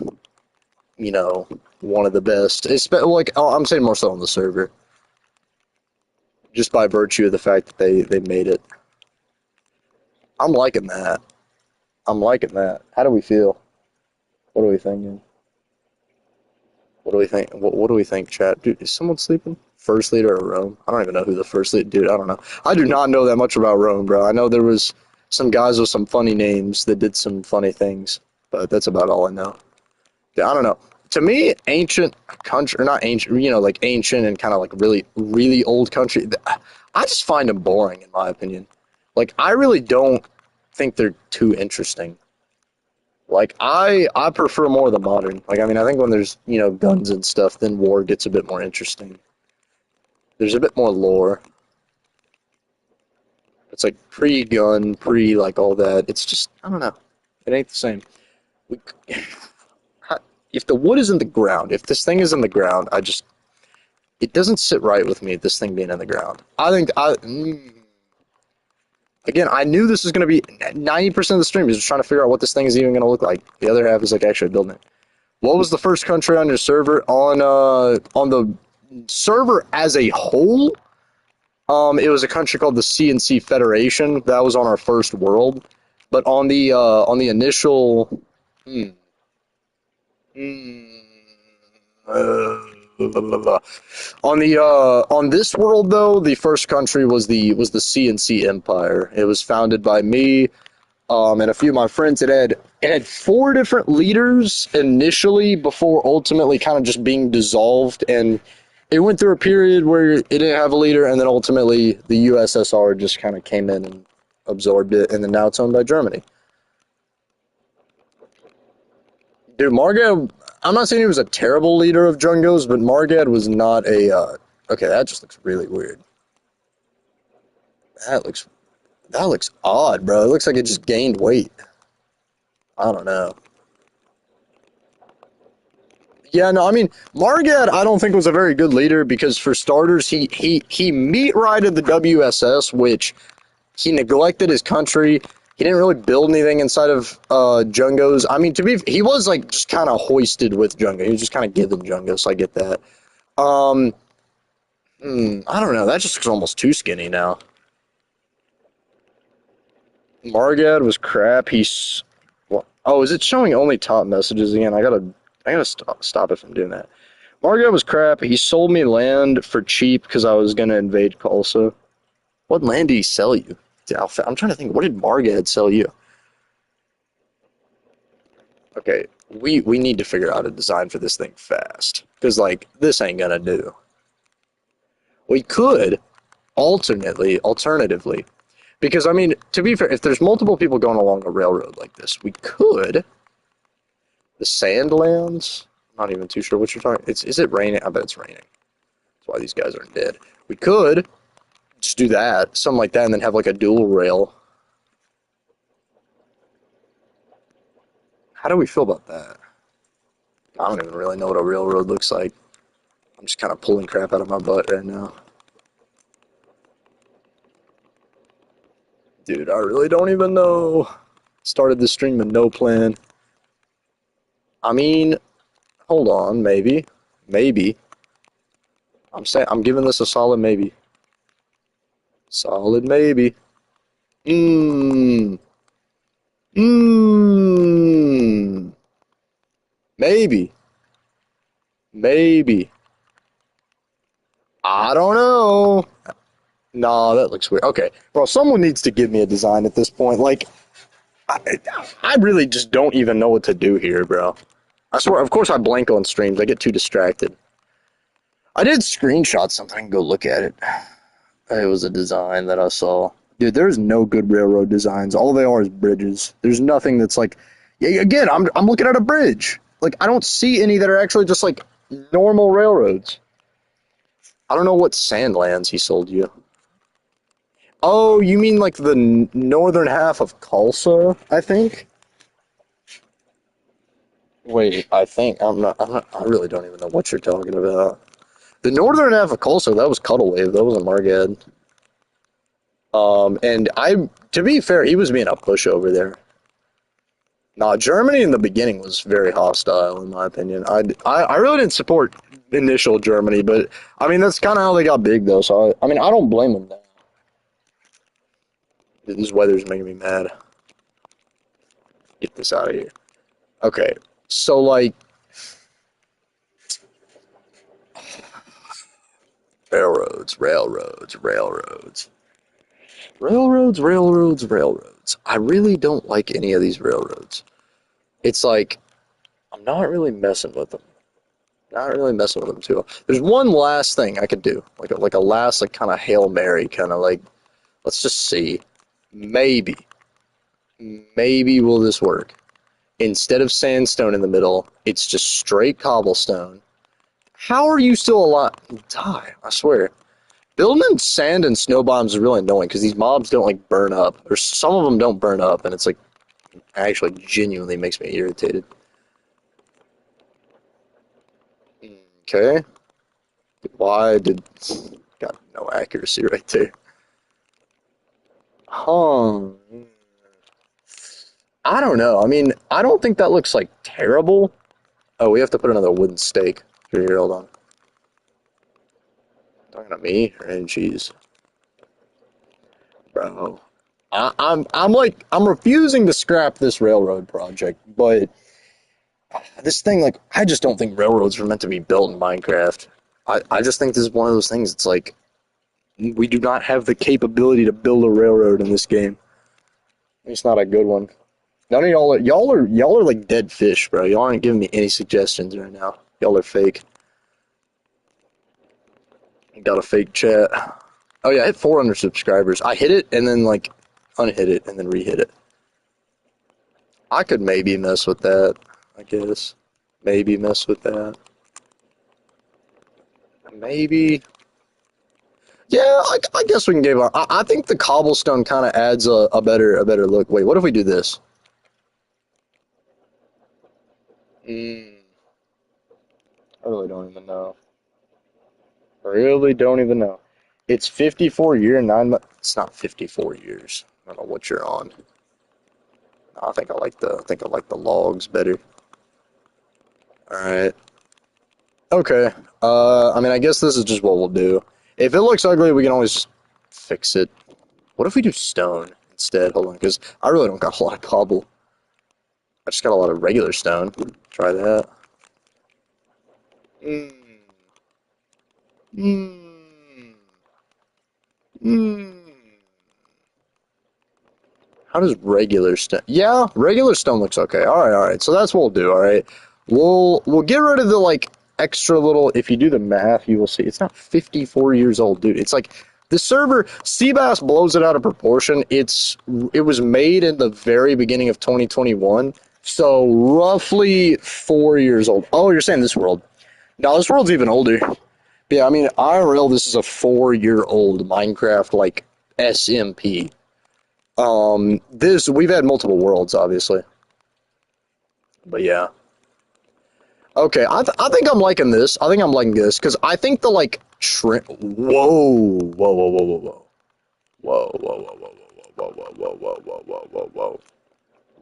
Speaker 1: you know, one of the best. It's like oh, I'm saying more so on the server, just by virtue of the fact that they made it. I'm liking that. I'm liking that. How do we feel? What are we thinking? What do we think? What do we think, chat? Dude, is someone sleeping? First leader of Rome? I don't even know who the first leader. Dude, I don't know. I do not know that much about Rome, bro. I know there was some guys with some funny names that did some funny things, but that's about all I know. Yeah, I don't know. To me, ancient country, or not ancient, you know, like ancient and kind of like really, really old country. I just find them boring, in my opinion. Like, I really don't think they're too interesting. Like I prefer more of the modern. Like I mean, I think when there's you know guns and stuff, then war gets a bit more interesting. There's a bit more lore. It's like pre-gun, pre like all that. It's just I don't know. It ain't the same. We, if the wood is in the ground, if this thing is in the ground, I just it doesn't sit right with me. This thing being in the ground. I think again, I knew this was going to be 90% of the stream is just trying to figure out what this thing is even going to look like. The other half is like actually building it. What was the first country on your server on the server as a whole? It was a country called the CNC Federation. That was on our first world, but on the initial, hmm, hmm, uh, on this world though, the first country was the CNC Empire. It was founded by me, and a few of my friends. It had four different leaders initially before ultimately kind of just being dissolved, and it went through a period where it didn't have a leader, and then ultimately the USSR just kind of came in and absorbed it, and then now it's owned by Germany. Dude, Margad, I'm not saying he was a terrible leader of Jungos, but Margad was not a. Okay, that just looks really weird. That looks that looks odd, bro. It looks like it just gained weight. I don't know. Yeah, no, I mean Margad, I don't think was a very good leader because for starters, he meat righted the WSS, which he neglected his country. He didn't really build anything inside of Jungos. I mean, he was like just kind of hoisted with Jungo. He was just kind of given Jungo, so I get that. Um, I don't know. That just looks almost too skinny now. Margad was crap. Oh, is it showing only top messages again? I gotta stop it from doing that. Margad was crap. He sold me land for cheap because I was gonna invade Tulsa. What land did he sell you? I'm trying to think. What did Margad sell you? Okay, we need to figure out a design for this thing fast because like this ain't gonna do. We could alternatively, because I mean, to be fair, if there's multiple people going along a railroad like this, we could the Sandlands. I'm not even too sure what you're talking. Is it raining? I bet it's raining. That's why these guys aren't dead. We could just do that, something like that, and then have like a dual rail. How do we feel about that? I don't even really know what a railroad looks like. I'm just kind of pulling crap out of my butt right now. Dude, I really don't even know. Started the stream with no plan. I mean, hold on, maybe. Maybe. I'm saying I'm giving this a solid maybe. Solid maybe. Mmm. Mmm. Maybe. Maybe. I don't know. No, that looks weird. Okay, bro, someone needs to give me a design at this point. Like, I, I really just don't even know what to do here, bro. I swear, of course I blank on streams. I get too distracted. I did screenshot something and go look at it. It was a design that I saw. Dude, there's no good railroad designs. All they are is bridges. There's nothing that's like, yeah, again, I'm looking at a bridge. Like, I don't see any that are actually just like normal railroads. I don't know what sandlands he sold you. Oh, you mean like the northern half of Tulsa, I think? Wait, I think I really don't even know what you're talking about. The northern half of Tulsa, that was Cuttlewave. That wasn't Margad. And to be fair, he was being a pushover there. Nah, Germany in the beginning was very hostile, in my opinion. I really didn't support initial Germany, but I mean that's kind of how they got big, though. So I mean I don't blame them now. This weather's making me mad. Get this out of here. Okay, so like railroads. I really don't like any of these railroads. It's like I'm not really messing with them. Not really messing with them too. There's one last thing I could do, like a last like kind of Hail Mary, kind of like let's just see. Maybe, maybe will this work? Instead of sandstone in the middle, it's just straight cobblestone. How are you still alive? Die, I swear. Building in sand and snow bombs is really annoying because these mobs don't like burn up, or some of them don't burn up, and it's like actually genuinely makes me irritated. Okay, why did got no accuracy right there? Huh. I don't know. I mean, I don't think that looks like terrible. Oh, we have to put another wooden stake. Here, hold on. Talking to me or any cheese, bro. I'm refusing to scrap this railroad project, but this thing like I just don't think railroads were meant to be built in Minecraft. I just think this is one of those things. It's like we do not have the capability to build a railroad in this game. It's not a good one. None of y'all are like dead fish, bro. Y'all aren't giving me any suggestions right now. Y'all are fake. Got a fake chat. Oh yeah, I hit 400 subscribers. I hit it and then like unhit it and then re-hit it. I could maybe mess with that. I guess maybe mess with that. Maybe. Yeah, I guess we can give up. I think the cobblestone kind of adds a better look. Wait, what if we do this? Mm, I really don't even know. I really don't even know. It's 54 year 9 months. It's not 54 years. I don't know what you're on. I think I like the logs better. All right. Okay. I mean, I guess this is just what we'll do. If it looks ugly, we can always fix it. What if we do stone instead? Hold on, because I really don't got a lot of cobble. I just got a lot of regular stone. Try that. Hmm. Hmm. How does regular stone? Yeah, regular stone looks okay. All right. So that's what we'll do. All right, we'll get rid of the like extra little. If you do the math, you will see it's not 54 years old, dude. It's like the server Seabass blows it out of proportion. It was made in the very beginning of 2021, so roughly 4 years old. Oh, you're saying this world? No, this world's even older. Yeah, I mean IRL. This is a 4-year-old Minecraft like SMP. This we've had multiple worlds, obviously, but yeah. Okay, I think I'm liking this. I think I'm liking this because I think the like whoa, whoa, whoa, whoa, whoa, whoa, whoa, whoa, whoa, whoa, whoa, whoa,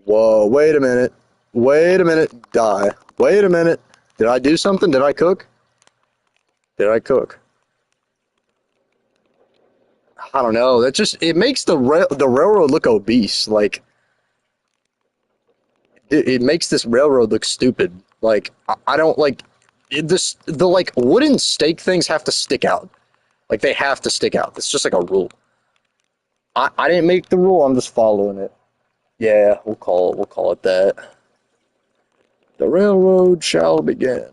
Speaker 1: whoa. Wait a minute, die. Wait a minute. Did I do something? Did I cook? Did I cook? I don't know. That just it makes the railroad look obese. Like it makes this railroad look stupid. Like I don't like this. The like wooden stake things have to stick out. Like they have to stick out. It's just like a rule. I didn't make the rule. I'm just following it. Yeah, we'll call it that. The railroad shall begin.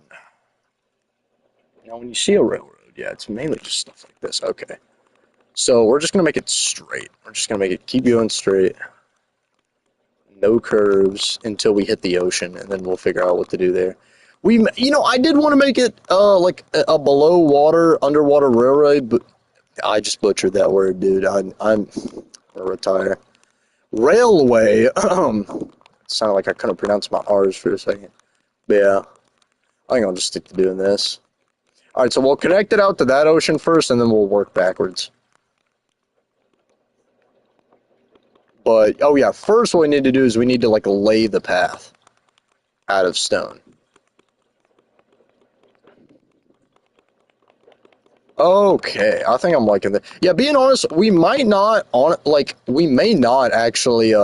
Speaker 1: Now, when you see a railroad, yeah, it's mainly just stuff like this. Okay, so we're just gonna make it straight. We're just gonna make it keep going straight. No curves until we hit the ocean, and then we'll figure out what to do there. I did want to make it like a below water, underwater railroad, but I just butchered that word, dude. I'm gonna retire. Railway. Sounded like I couldn't pronounce my R's for a second. But yeah, I think I'll just stick to doing this. All right, so we'll connect it out to that ocean first, and then we'll work backwards. But oh yeah, first what we need to do is we need to like lay the path out of stone. Okay, I think I'm liking that. Yeah, being honest, we may not actually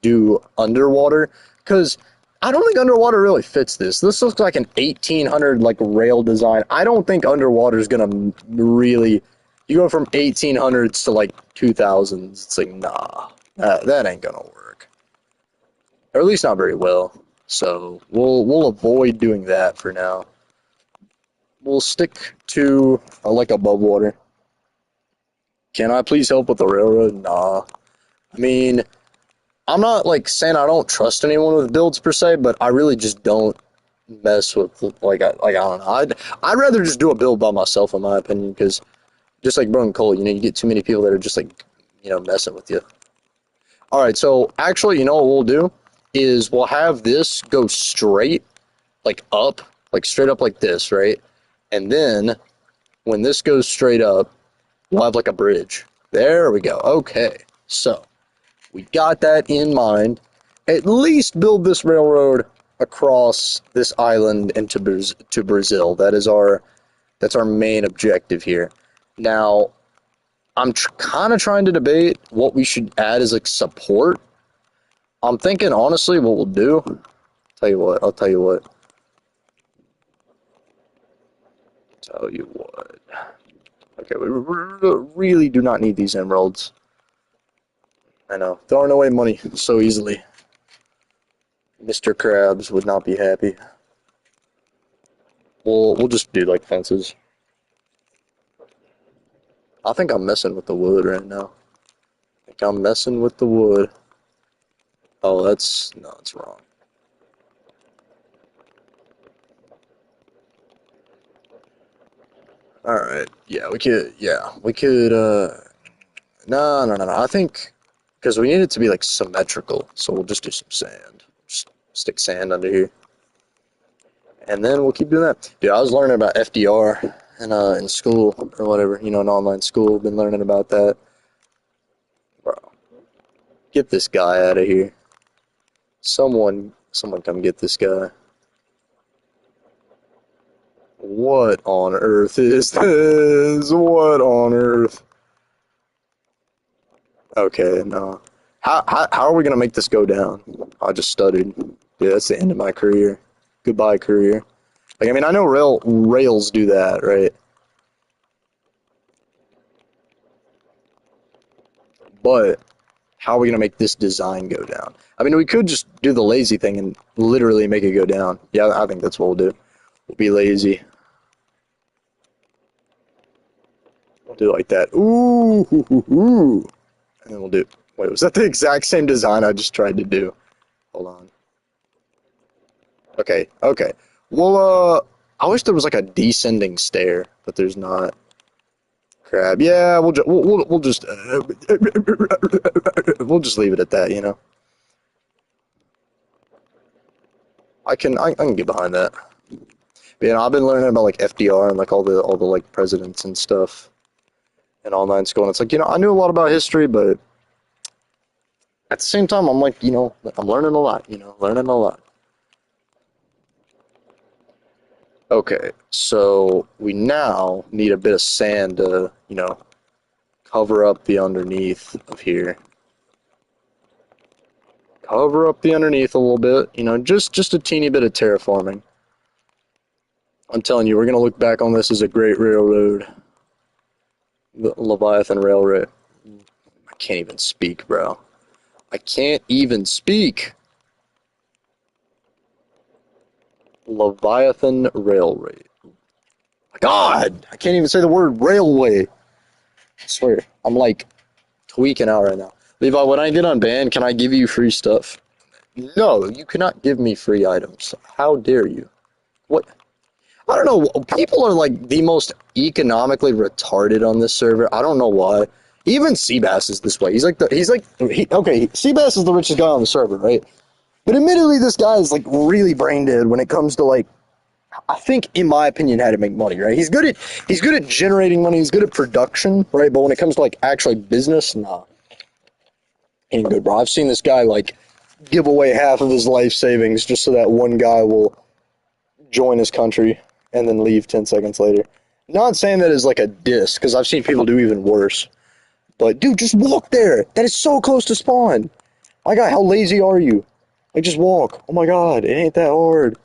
Speaker 1: do underwater because I don't think underwater really fits this. This looks like an 1800 like rail design. I don't think underwater is gonna really. You go from 1800s to like 2000s. It's like nah, that ain't gonna work, or at least not very well. So we'll avoid doing that for now. We'll stick to like above water. Can I please help with the railroad? Nah. I mean, I'm not like saying I don't trust anyone with builds per se, but I really just don't mess with I don't know. I'd rather just do a build by myself, in my opinion, because just like Bro and Cole, you get too many people that are just like messing with you. All right, so actually, you know what we'll do is we'll have this go straight like up, like straight up like this, right? And then when this goes straight up, we'll have like a bridge. There we go. Okay, so we got that in mind. At least build this railroad across this island into to Brazil. That's our main objective here. Now, I'm kind of trying to debate what we should add as like support. I'm thinking honestly, what we'll do. Tell you what. I'll tell you what. Tell you what. Okay, we really do not need these emeralds. I know, throwing away money so easily. Mr. Krabs would not be happy. We'll just do like fences. I think I'm messing with the wood right now. I think I'm messing with the wood. Oh, it's wrong. All right, we could. No. I think because we need it to be like symmetrical, so we'll just do some sand. Just stick sand under here, and then we'll keep doing that. Dude, I was learning about FDR in school or whatever, in online school. Been learning about that. Bro, get this guy out of here. Someone come get this guy. What on earth is this? What on earth? Okay, no. How are we gonna make this go down? I just stuttered. Yeah, that's the end of my career. Goodbye, career. Like, I mean, I know rails do that, right? But how are we gonna make this design go down? I mean, we could just do the lazy thing and literally make it go down. Yeah, I think that's what we'll do. We'll be lazy. We'll do it like that. Ooh, hoo, hoo, hoo. And then we'll do. Wait, was that the exact same design I just tried to do? Hold on. Okay, okay. Well, I wish there was like a descending stair, but there's not. Crab. Yeah, we'll just we'll just leave it at that. You know, I can get behind that. But, you know, I've been learning about like FDR and like all the like presidents and stuff in online school, and it's like I knew a lot about history, but at the same time, I'm like I'm learning a lot. Learning a lot. Okay, so we now need a bit of sand to cover up the underneath of here. Cover up the underneath a little bit. Just a teeny bit of terraforming. I'm telling you, we're gonna look back on this as a great railroad, the Leviathan Railroad. I can't even speak, bro. I can't even speak. Leviathan Railway. God, I can't even say the word railway. I swear, I'm like tweaking out right now. Levi, when I get unbanned, can I give you free stuff? No, you cannot give me free items. How dare you? What? I don't know. People are like the most economically retarded on this server. I don't know why. Even Seabass is this way. Okay. Seabass is the richest guy on the server, right? But admittedly, this guy is like really brain dead when it comes to like I think, in my opinion, how to make money. Right? He's good at generating money. He's good at production, right? But when it comes to like actually business, nah, ain't good, bro. I've seen this guy like give away half of his life savings just so that one guy will join his country and then leave 10 seconds later. Not saying that as like a diss, because I've seen people do even worse. But dude, just walk there. That is so close to spawn. My God, how lazy are you? Like, just walk. Oh my God, it ain't that hard.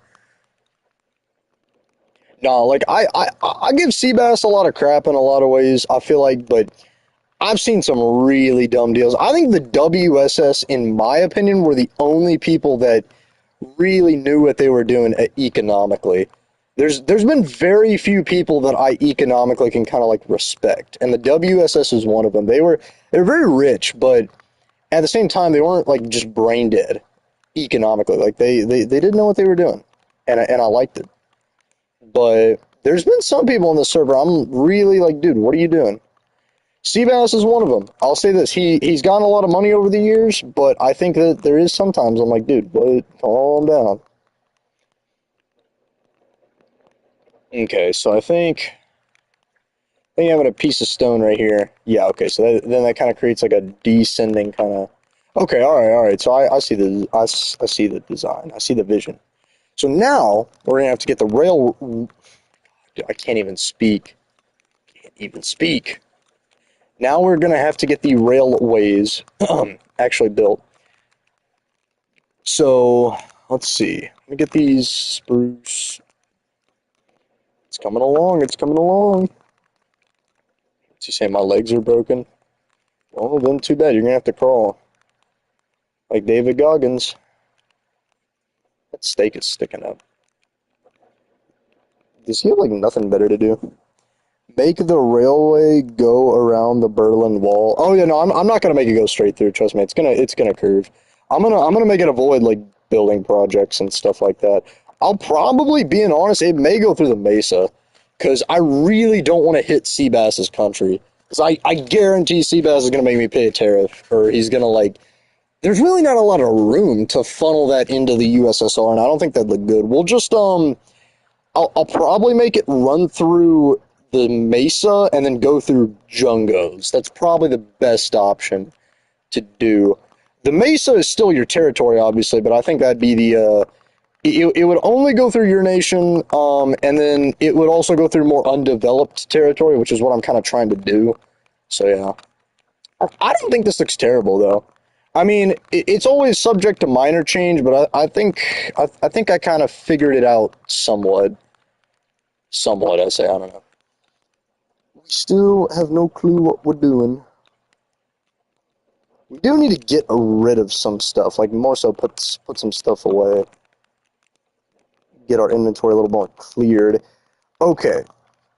Speaker 1: No, like I give Seabass a lot of crap in a lot of ways. I feel like, but I've seen some really dumb deals. I think the WSS, in my opinion, were the only people that really knew what they were doing economically. There's been very few people that I economically can kind of like respect, and the WSS is one of them. They were very rich, but at the same time, they weren't like just brain dead economically. Like they didn't know what they were doing, and I liked it. But there's been some people on the server I'm really like, dude, what are you doing? Seabass is one of them. I'll say this: he's gotten a lot of money over the years, but I think that there is sometimes I'm like, dude, what? Calm down. Okay, so I think having a piece of stone right here. Yeah, okay, so then that kind of creates like a descending kind of. Okay, all right. So I see I see the design. I see the vision. So now we're gonna have to get the rail. Dude, I can't even speak. Can't even speak. Now we're gonna have to get the railways actually built. So let's see. Let me get these spruce. It's coming along. It's coming along. Is he saying my legs are broken? Well, then too bad. You're gonna have to crawl like David Goggins. That steak is sticking up. Does he have like nothing better to do? Make the railway go around the Berlin Wall. Oh yeah, no, I'm not gonna make it go straight through. Trust me, it's gonna curve. I'm gonna make it avoid like building projects and stuff like that. I'll probably, being honest, it may go through the mesa, because I really don't want to hit Seabass's country. Because I guarantee Seabass is gonna make me pay a tariff, or he's gonna like. There's really not a lot of room to funnel that into the USSR, and I don't think that'd look good. We'll just I'll probably make it run through the mesa and then go through Jungos. That's probably the best option to do. The mesa is still your territory, obviously, but I think that'd be it would only go through your nation, and then it would also go through more undeveloped territory, which is what I'm kind of trying to do. So yeah, I don't think this looks terrible though. I mean, it's always subject to minor change, but I think I kind of figured it out somewhat. Somewhat, I say. I don't know. We still have no clue what we're doing. We do need to get rid of some stuff, like more so put some stuff away. Get our inventory a little more cleared. Okay,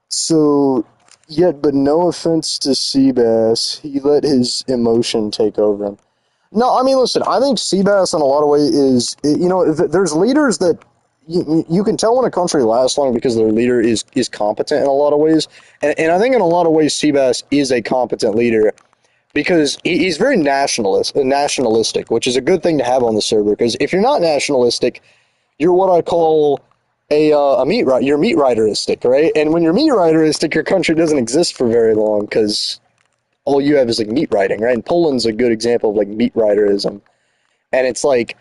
Speaker 1: so yet, but no offense to Seabass, he let his emotion take over him. No, I mean, listen, I think Seabass in a lot of ways is, there's leaders that you can tell when a country lasts long because their leader is competent in a lot of ways. And I think in a lot of ways, Seabass is a competent leader because he's very nationalistic, which is a good thing to have on the server. Because if you're not nationalistic, you're what I call a meat right. You're meat rideristic, right? And when you're meat rideristic, your country doesn't exist for very long because all you have is like meat riding, right? And Poland's a good example of like meat riderism. And it's like,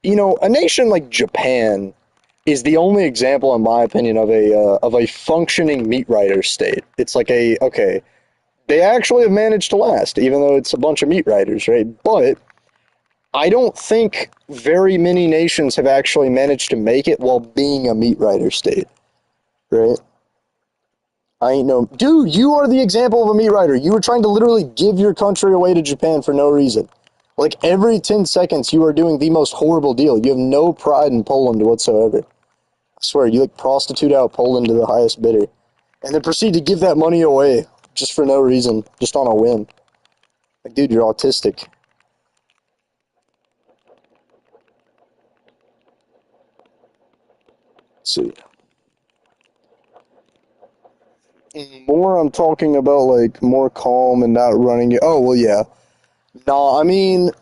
Speaker 1: a nation like Japan is the only example, in my opinion, of a functioning meat rider state. It's like okay, they actually have managed to last, even though it's a bunch of meat riders, right? But I don't think very many nations have actually managed to make it while being a meat rider state, right? I ain't no dude. You are the example of a meat rider. You were trying to literally give your country away to Japan for no reason. Like every 10 seconds, you are doing the most horrible deal. You have no pride in Poland whatsoever. I swear, you like prostitute out Poland to the highest bidder, and then proceed to give that money away just for no reason, just on a whim. Like, dude, you're autistic. Let's see, more I'm talking about like more calm and not running. Oh well, yeah. No, I mean,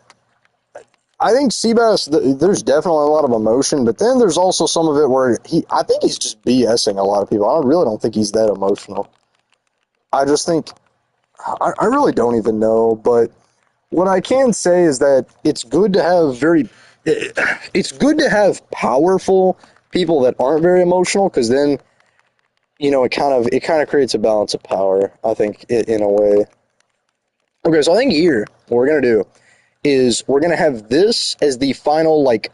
Speaker 1: I think Seabass, there's definitely a lot of emotion, but then there's also some of it where I think he's just BSing a lot of people. I really don't think he's that emotional. I just think, I really don't even know, but what I can say is that it's good to have powerful people that aren't very emotional, because then, it kind of creates a balance of power, I think, in a way. Okay, so I think here, what we're going to do is we're going to have this as the final, like,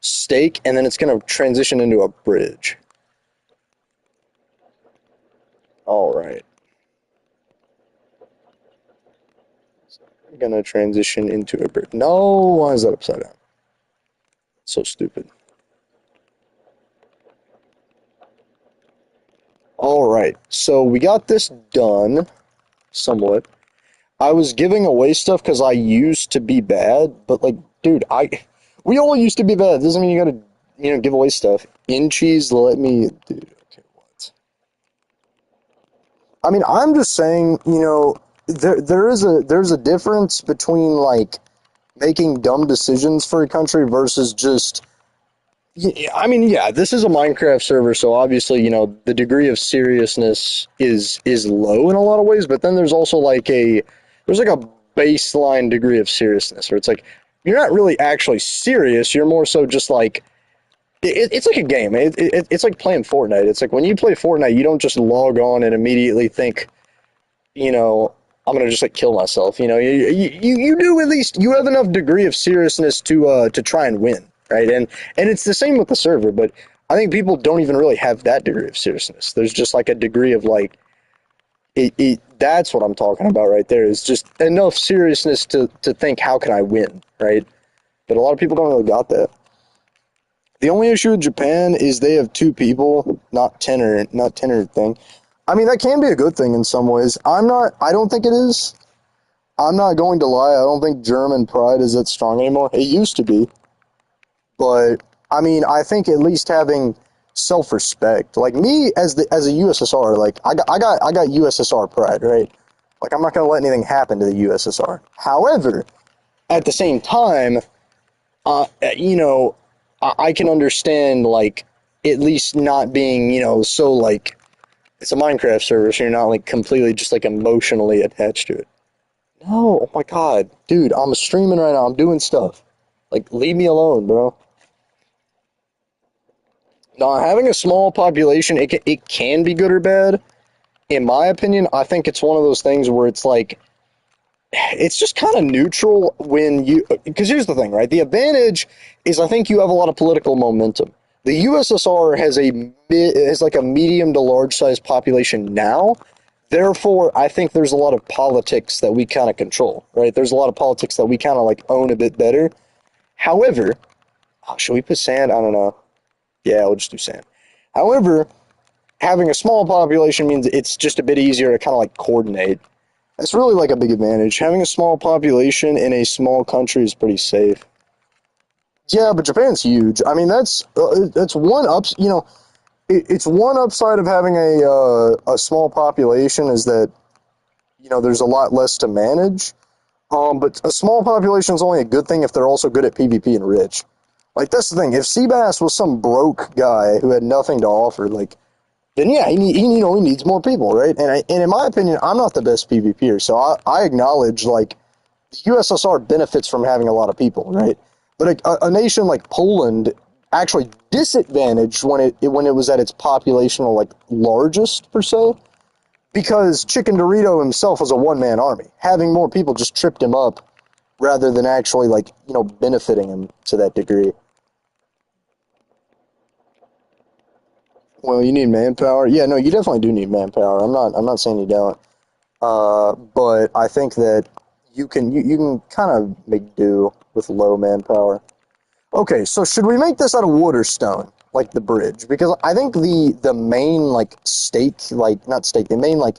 Speaker 1: stake, and then it's going to transition into a bridge. All right. I'm going to transition into a bridge. No, why is that upside down? So stupid. All right. So we got this done somewhat. I was giving away stuff because I used to be bad, but like, dude, we all used to be bad. Doesn't mean you gotta, give away stuff. Inchies, let me, dude. Okay, what? I mean, I'm just saying, there's a difference between like making dumb decisions for a country versus just. I mean, yeah, this is a Minecraft server, so obviously, the degree of seriousness is low in a lot of ways, but then there's like a baseline degree of seriousness where it's like you're not really actually serious, you're more so just like it's like a game. It's like playing Fortnite. It's like when you play Fortnite, you don't just log on and immediately think, you know, I'm gonna just like kill myself. You do at least you have enough degree of seriousness to try and win, right? And it's the same with the server, but I think people don't even really have that degree of seriousness. There's just like a degree of like that's what I'm talking about right there. Is just enough seriousness to think how can I win, right? But a lot of people don't really got that. The only issue with Japan is they have two people, not tenor thing. I mean, that can be a good thing in some ways. I don't think it is. I'm not going to lie. I don't think German pride is that strong anymore. It used to be. But, I mean, I think at least having self-respect. Like me as a USSR, like I got USSR pride, right? Like I'm not going to let anything happen to the USSR. However, at the same time, uh, you know, I can understand like at least not being, so like it's a Minecraft server, so you're not like completely just like emotionally attached to it. No, oh my god, dude, I'm streaming right now. I'm doing stuff. Like, leave me alone, bro. Now, having a small population, it can be good or bad. In my opinion, I think it's one of those things where it's like it's just kind of neutral when because here's the thing, right? The advantage is I think you have a lot of political momentum. The USSR has like a medium to large size population now Therefore, I think there's a lot of politics that we kind of control, right? There's a lot of politics that we kind of like own a bit better. However, oh, should we put sand? I don't know. Yeah, we'll just do sand. However, having a small population means it's just a bit easier to kind of like coordinate. That's really like a big advantage. Having a small population in a small country is pretty safe. Yeah, but Japan's huge. I mean, that's one ups. You know, it's one upside of having a small population is that there's a lot less to manage. But a small population is only a good thing if they're also good at PvP and rich. Like that's the thing. If Seabass was some broke guy who had nothing to offer, like then yeah, he needs more people, right? And in my opinion, I'm not the best PvPer, so I acknowledge like the USSR benefits from having a lot of people, right? But a nation like Poland actually disadvantaged when it was at its populational like largest per se because Chicken Dorito himself was a one man army. Having more people just tripped him up rather than actually like benefiting him to that degree. Well, you need manpower. Yeah, no, you definitely do need manpower. I'm not saying you don't. But I think that you can kind of make do with low manpower. Okay, so should we make this out of wood or stone, like the bridge? Because I think the main like stake, like not stake, the main like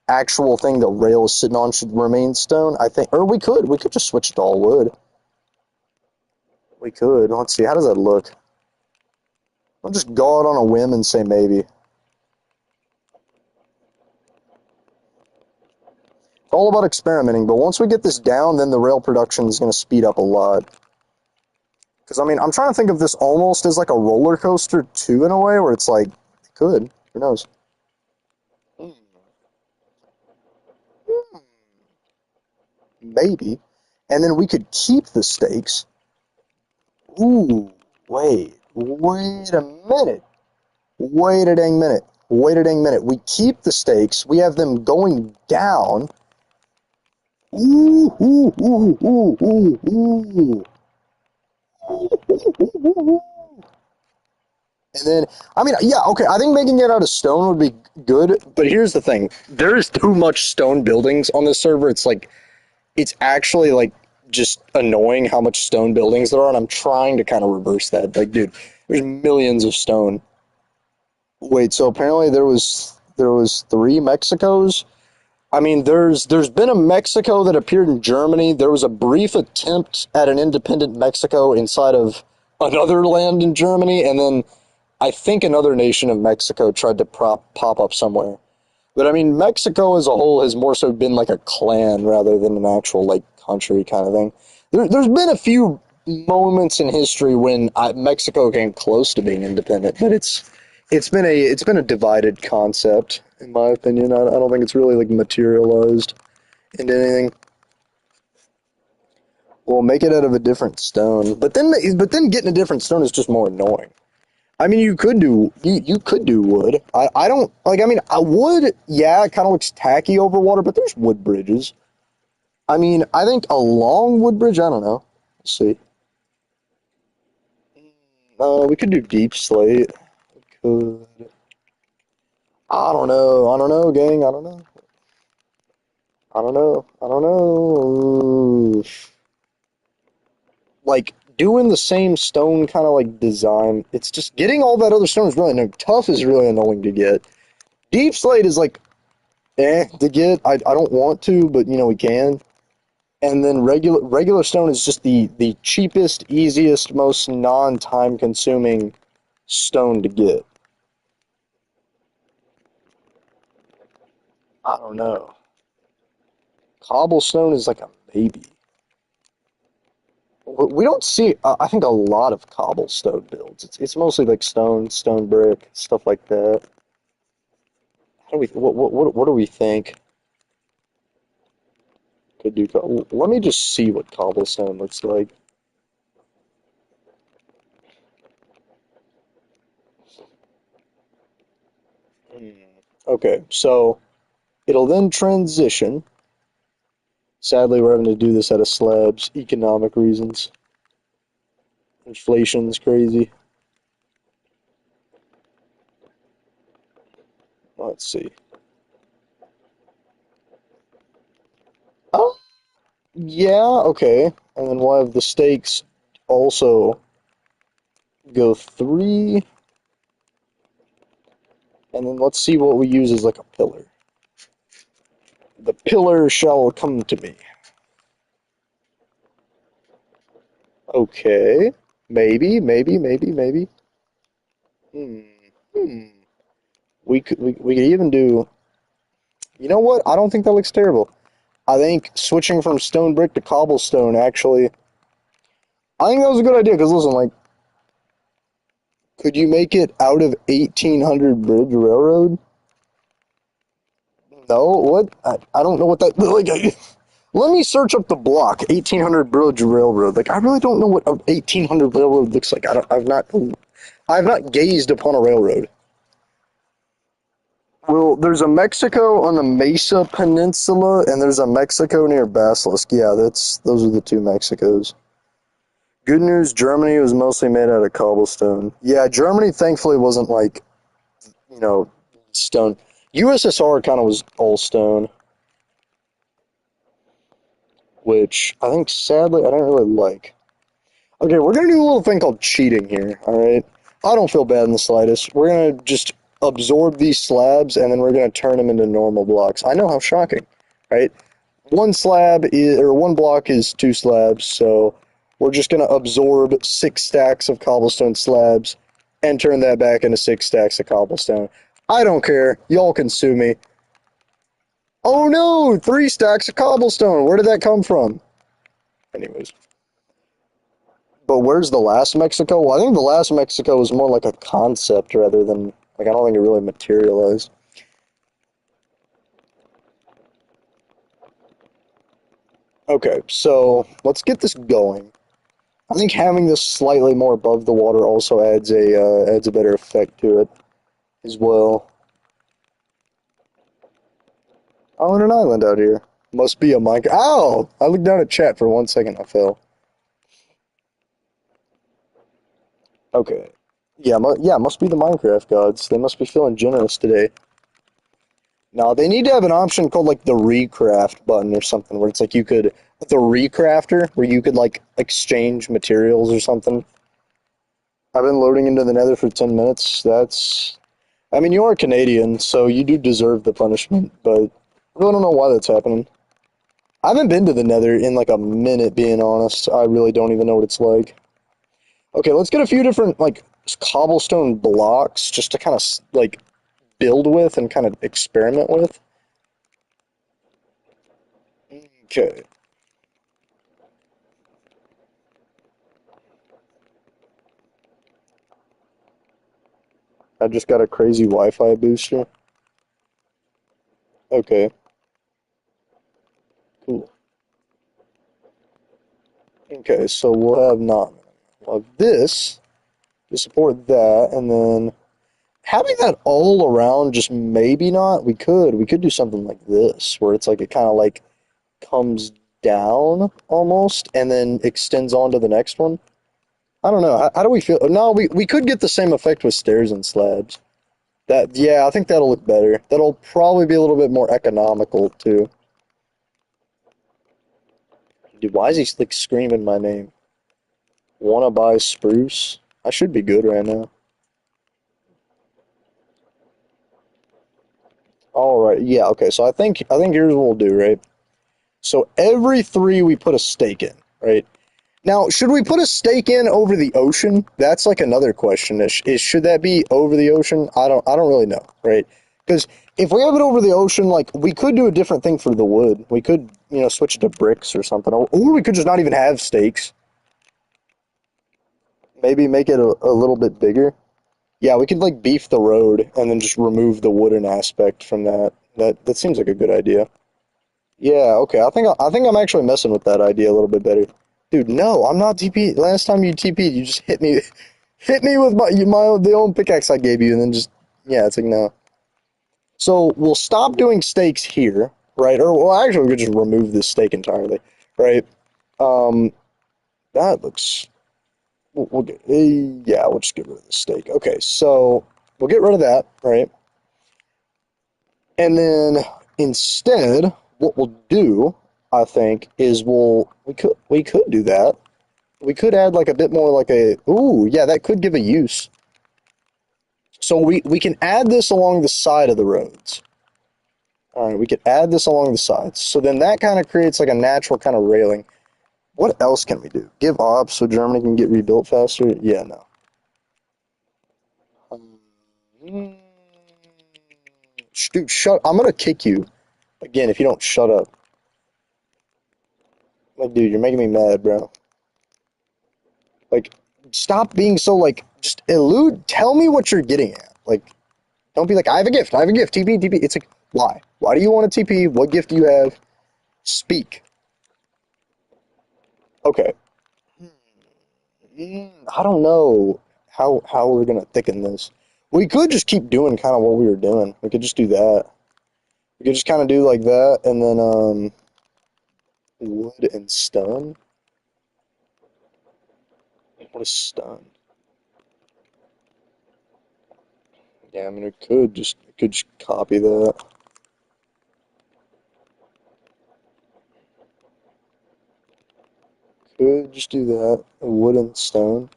Speaker 1: actual thing the rail is sitting on should remain stone. I think, or we could just switch it to all wood. We could. Let's see. How does that look? I'll just go out on a whim and say maybe. It's all about experimenting, but once we get this down, then the rail production is going to speed up a lot. Because, I mean, I'm trying to think of this almost as like a roller coaster, too, in a way, where it's like, it could. Who knows? Maybe. And then we could keep the stakes. Ooh, wait a minute. Wait a dang minute. Wait a dang minute. We keep the stakes. We have them going down. Ooh, ooh, ooh, ooh, ooh, ooh. And then, I mean, yeah, okay, I think making it out of stone would be good, but here's the thing. There is too much stone buildings on this server. It's actually, like, just annoying how much stone buildings there are, and I'm trying to kind of reverse that. Like, dude, there's millions of stone. Wait, so apparently there was three Mexicos? I mean, there's been a Mexico that appeared in Germany. There was a brief attempt at an independent Mexico inside of another land in Germany, and then I think another nation of Mexico tried to pop up somewhere. But I mean, Mexico as a whole has more so been like a clan rather than an actual like country kind of thing. There's been a few moments in history when Mexico came close to being independent, but it's been a divided concept in my opinion. I don't think it's really like materialized into anything. Well, make it out of a different stone, but then getting a different stone is just more annoying. I mean, you could do wood. I don't like. I mean, wood. Yeah, it kind of looks tacky over water, but there's wood bridges. I mean, I think a long wood bridge. I don't know. Let's see. We could do deep slate. We could. I don't know. I don't know, gang. I don't know. I don't know. I don't know. Like doing the same stone kind of like design. It's just getting all that other stone is really no tough is really annoying to get. Deep slate is like to get. I don't want to, but we can. And then regular stone is just the cheapest, easiest, most non-time consuming stone to get. I don't know. Cobblestone is like a maybe. We don't see, I think, a lot of cobblestone builds. It's mostly like stone brick, stuff like that. How do we what do we think could do? Let me just see what cobblestone looks like. Hmm. Okay, so it'll then transition. Sadly, we're having to do this out of slabs, economic reasons. Inflation's crazy. Let's see. Oh, yeah, okay. And then we'll have the stakes also go three, and then let's see what we use as like a pillar. The pillar shall come to me. Okay. Maybe. Hmm. Hmm. We could even do. You know what? I don't think that looks terrible. I think switching from stone brick to cobblestone actually. I think that was a good idea because listen, like, could you make it out of 1800 Bridge Railroad? No. What? I don't know what that like. Let me search up the block 1800 Bridge Railroad. Like, I really don't know what a 1800 railroad looks like. I've not gazed upon a railroad. Well, there's a Mexico on the Mesa Peninsula, and there's a Mexico near Basilisk. Yeah, that's those are the two Mexicos. Good news, Germany was mostly made out of cobblestone. Yeah, Germany thankfully wasn't like, you know, stone. USSR kind of was all stone, which I think sadly I don't really like. Okay, we're gonna do a little thing called cheating here, alright? I don't feel bad in the slightest. We're gonna just absorb these slabs and then we're gonna turn them into normal blocks. I know how shocking, right? One slab is, or one block is two slabs, so we're just gonna absorb 6 stacks of cobblestone slabs and turn that back into 6 stacks of cobblestone. I don't care. Y'all can sue me. Oh no, 3 stacks of cobblestone. Where did that come from? Anyways. But where's the last Mexico? Well, I think the last Mexico was more like a concept rather than like I don't think it really materialized. Okay, so let's get this going. I think having this slightly more above the water also adds a better effect to it as well. Oh, and an island out here. Must be a Minecraft. Ow! I looked down at chat for 1 second. I fell. Okay. Yeah, yeah, must be the Minecraft gods. They must be feeling generous today. No, they need to have an option called like the recraft button or something where it's like you could the recrafter where you could like exchange materials or something. I've been loading into the Nether for 10 minutes. That's I mean you are Canadian, so you do deserve the punishment, but I really don't know why that's happening. I haven't been to the Nether in like a minute, being honest. I really don't even know what it's like. Okay, let's get a few different like cobblestone blocks just to kind of like build with and kind of experiment with. Okay. I just got a crazy Wi-Fi booster. Okay, cool. Okay, so we'll have not we'll have this to support that, and then having that all around, just maybe not. We could do something like this, where it's like it kind of like comes down almost, and then extends on to the next one. I don't know. How do we feel? No, we could get the same effect with stairs and slabs. That yeah, I think that'll look better. That'll probably be a little bit more economical too. Dude, why is he like screaming my name? Wanna buy spruce? I should be good right now. All right, yeah, okay. So I think here's what we'll do, right? So every three we put a stake in, right? Now, should we put a stake in over the ocean? That's like another question. Is should that be over the ocean? I don't really know, right? Because if we have it over the ocean, like we could do a different thing for the wood. We could, switch it to bricks or something, or we could just not even have stakes. Maybe make it a little bit bigger. Yeah, we could like beef the road and then just remove the wooden aspect from that. That seems like a good idea. Yeah, okay. I think I'm actually messing with that idea a little bit better. Dude, no, I'm not TP. Last time you TP'd, you just hit me with my the old pickaxe I gave you, and then just yeah, it's like no. So we'll stop doing stakes here, right? Or well, actually, we could just remove this stake entirely, right? Um, that looks. We'll get, yeah, we'll just get rid of the stake. Okay, so we'll get rid of that, right? And then instead, what we'll do. I think, is we could do that. We could add like a bit more like a ooh, yeah, that could give a use. So we can add this along the side of the roads. All right, we could add this along the sides. So then that kind of creates like a natural kind of railing. What else can we do? Give up so Germany can get rebuilt faster? Yeah, no. Mm, Dude, shut. I'm gonna kick you again if you don't shut up. Like, dude, you're making me mad, bro. Like, stop being so like. Just elude. Tell me what you're getting at. Like, don't be like, I have a gift. I have a gift. TP, TP. It's like, why? Why do you want a TP? What gift do you have? Speak. Okay. I don't know how we're gonna thicken this. We could just keep doing kind of what we were doing. We could just do that. We could just kind of do like that, and then wood and stone. What is stone? Yeah, I mean, we could just copy that. Could just do that. Wood and stone.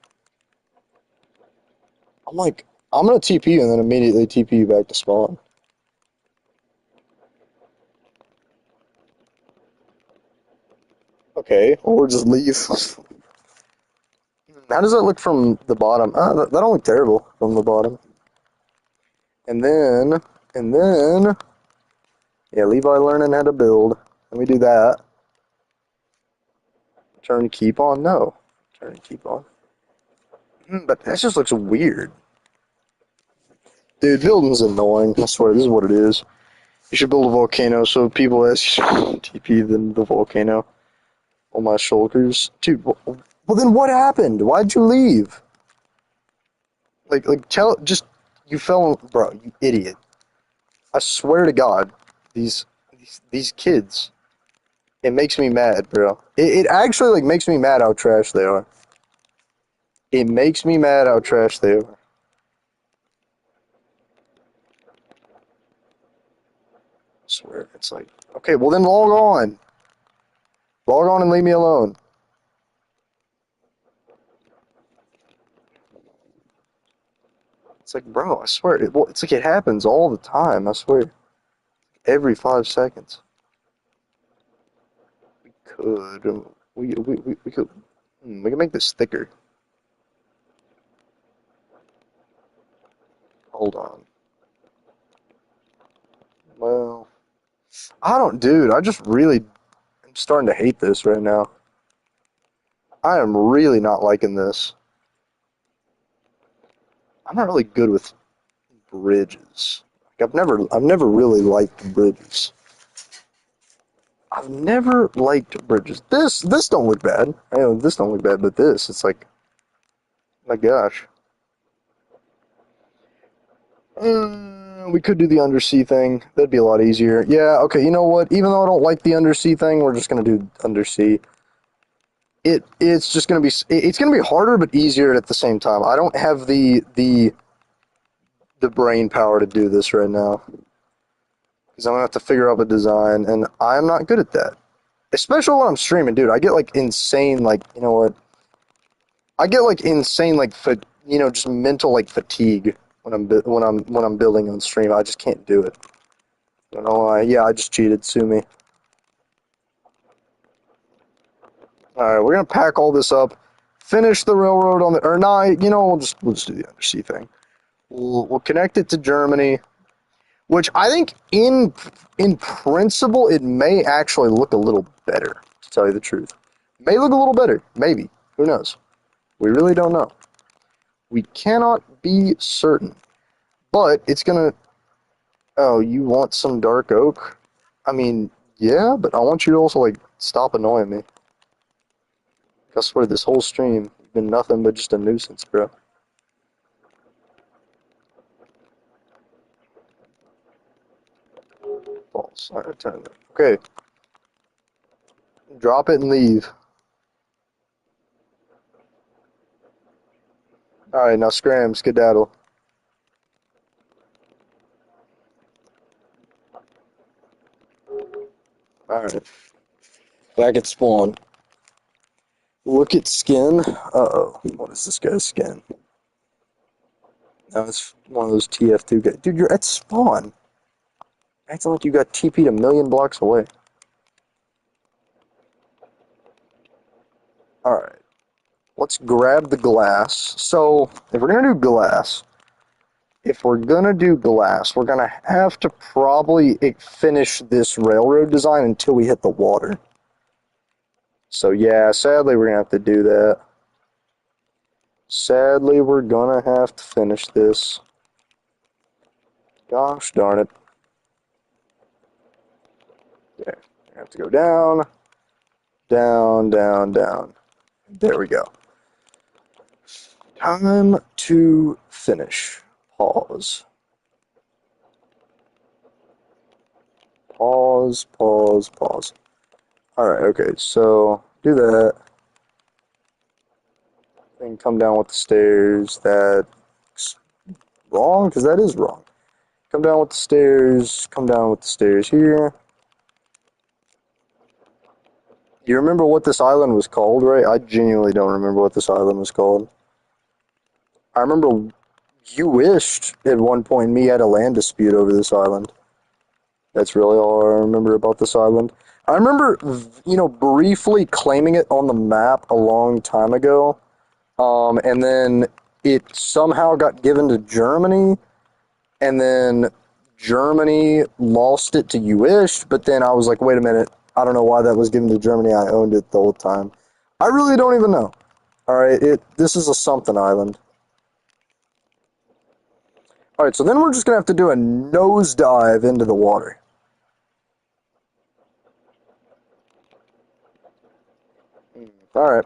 Speaker 1: I'm like, I'm gonna TP you and then immediately TP you back to spawn. Okay, or just leave. How does that look from the bottom? That don't look terrible from the bottom. And then, and then, yeah, Levi learning how to build. Let me do that. Turn keep on? No. Turn keep on. But that just looks weird. Dude, building's annoying. I swear, this is what it is. You should build a volcano so people ask you TP than the volcano on my shoulders. Dude, well then what happened? Why'd you leave? Just, you fell, bro, you idiot. I swear to God, these kids, it makes me mad, bro. It actually, like, makes me mad how trash they are. It makes me mad how trash they are. I swear, it's like, okay, well then log on. Log on and leave me alone. It's like, bro, I swear, it's like it happens all the time, I swear. Every 5 seconds. Could, we could, we can make this thicker. Hold on. Well, I don't, dude, I just really, I'm starting to hate this right now. I am really not liking this. I'm not really good with bridges. Like, I've never really liked bridges. I've never liked bridges. This don't look bad. I know this don't look bad, but this, it's like, my gosh. We could do the undersea thing. That'd be a lot easier. Yeah, okay, you know what? Even though I don't like the undersea thing, we're just gonna do undersea. It's gonna be harder but easier at the same time. I don't have the brain power to do this right now because I'm gonna have to figure out a design, and I'm not good at that. Especially when I'm streaming, dude. I get like insane, like, you know what? I get like insane, like, just mental like fatigue when I'm building on stream. I just can't do it. I don't know why. Yeah, I just cheated. Sue me. All right, we're gonna pack all this up, finish the railroad on the, or not. We'll just do the undersea thing. We'll connect it to Germany, which I think in principle it may actually look a little better. To tell you the truth, may look a little better. Maybe. Who knows? We really don't know. We cannot be certain. But it's gonna. Oh, you want some dark oak? I mean, yeah, but I want you to also like stop annoying me. I swear this whole stream has been nothing but just a nuisance, bro. False. Alright, turn it. Okay, drop it and leave. Alright, now scram, skedaddle. Alright. Back at spawn. Look at skin. Uh-oh. What is this guy's skin? No, it's one of those TF2 guys. Dude, you're at spawn. Acting like you got TP'd a million blocks away. Alright. Let's grab the glass. So, if we're gonna do glass, we're gonna have to probably finish this railroad design until we hit the water. So yeah, sadly we're gonna have to do that. Sadly, we're gonna have to finish this. Gosh darn it. Okay, I have to go down, down, down, down. There we go. Time to finish. Pause. Pause, pause, pause. Alright, okay, so do that. Then come down with the stairs. That's wrong, because that is wrong. Come down with the stairs. Come down with the stairs here. You remember what this island was called, right? I genuinely don't remember what this island was called. I remember you wished at one point me had a land dispute over this island. That's really all I remember about this island. I remember, briefly claiming it on the map a long time ago, and then it somehow got given to Germany, and then Germany lost it to U.S., but then I was like, wait a minute, I don't know why that was given to Germany, I owned it the whole time. I really don't even know. Alright, this is a something island. Alright, so then we're just gonna have to do a nosedive into the water. Alright.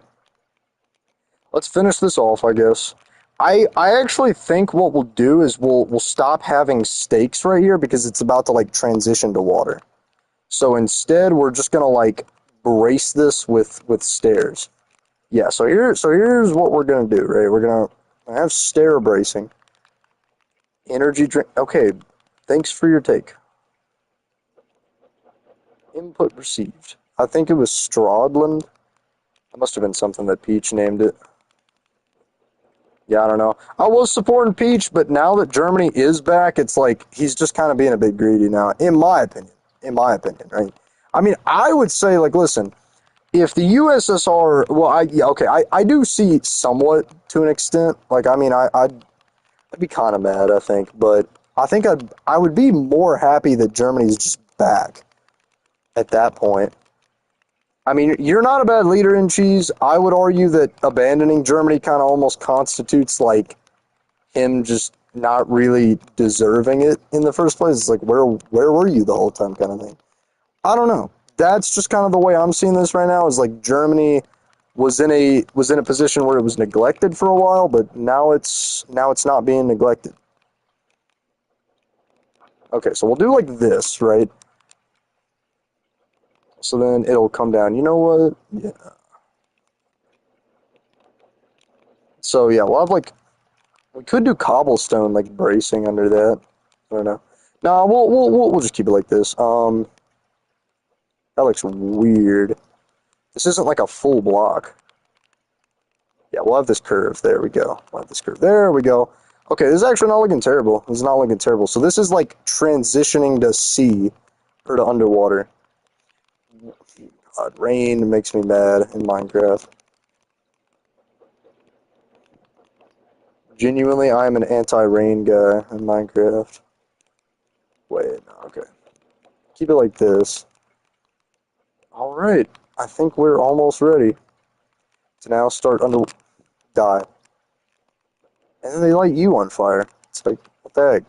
Speaker 1: Let's finish this off, I guess. I actually think what we'll do is we'll stop having stakes right here because it's about to like transition to water. So instead we're just gonna like brace this with stairs. Yeah, so here's what we're gonna do, right? We're gonna have stair bracing. Energy drink. Okay, thanks for your take. Input received. I think it was Stradland. That must have been something that Peach named it. Yeah, I don't know. I was supporting Peach, but now that Germany is back, it's like he's just kind of being a bit greedy now, in my opinion. In my opinion, right? I mean, I would say, like, listen, if the USSR, well, I do see somewhat to an extent. Like, I mean, I'd be kind of mad, I think, but I think I would be more happy that Germany's just back at that point. I mean, you're not a bad leader in cheese. I would argue that abandoning Germany kind of almost constitutes like him just not really deserving it in the first place. It's like where were you the whole time kind of thing. I don't know. That's just kind of the way I'm seeing this right now. Is like Germany was in a position where it was neglected for a while, but now it's not being neglected. Okay, so we'll do like this, right? So then it'll come down. You know what? Yeah. So yeah, we'll have like we could do cobblestone like bracing under that. I don't know. No, we'll just keep it like this. That looks weird. This isn't like a full block. Yeah, we'll have this curve. There we go. We'll have this curve. There we go. Okay, this is actually not looking terrible. This is not looking terrible. So this is like transitioning to sea or to underwater. God, rain makes me mad in Minecraft. Genuinely, I'm an anti-rain guy in Minecraft. Wait, no, okay. Keep it like this. Alright, I think we're almost ready to now start die. And then they light you on fire. It's like, what the heck?